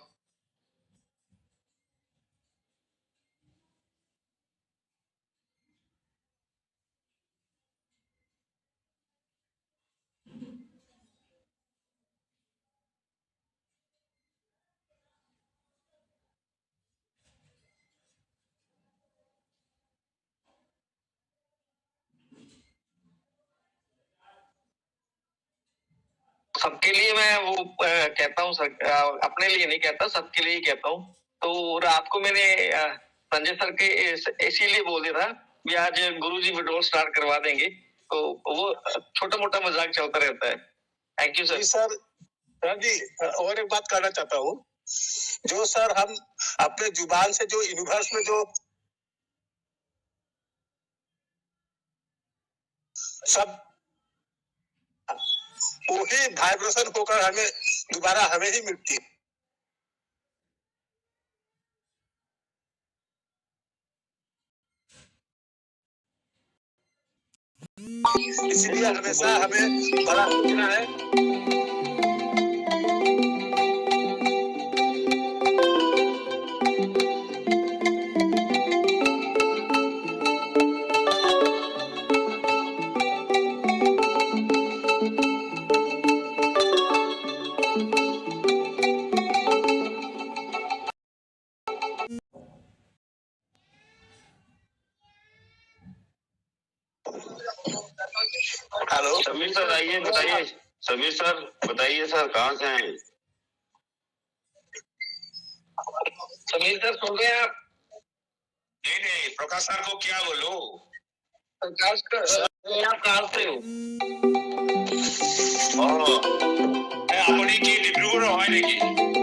सबके लिए मैं वो कहता हूँ सर, अपने लिए नहीं कहता, सबके लिए ही कहता हूँ। तो रात को मैंने संजय सर के इसीलिए बोल दिया था कि आज गुरुजी विड्रॉल स्टार्ट करवा देंगे, तो वो छोटा मोटा मजाक चलता रहता है। Thank you sir. सर जी और एक बात कहना चाहता हूँ, जो सर हम अपने जुबान से जो यूनिवर्स में जो सब वही वाइब्रेशन होकर हमें दोबारा हमें ही मिलती है। इसलिए हमेशा हमें बड़ा सोचना है। हेलो समीर सर आइए, बताइए। समीर सर बताइए सर, कहाँ से हैं? समीर सर सुन रहे हैं आप? नहीं प्रकाश सर को क्या बोलो? प्रकाश आप कहाँ से हो? अपनी की डिब्रूगढ़ है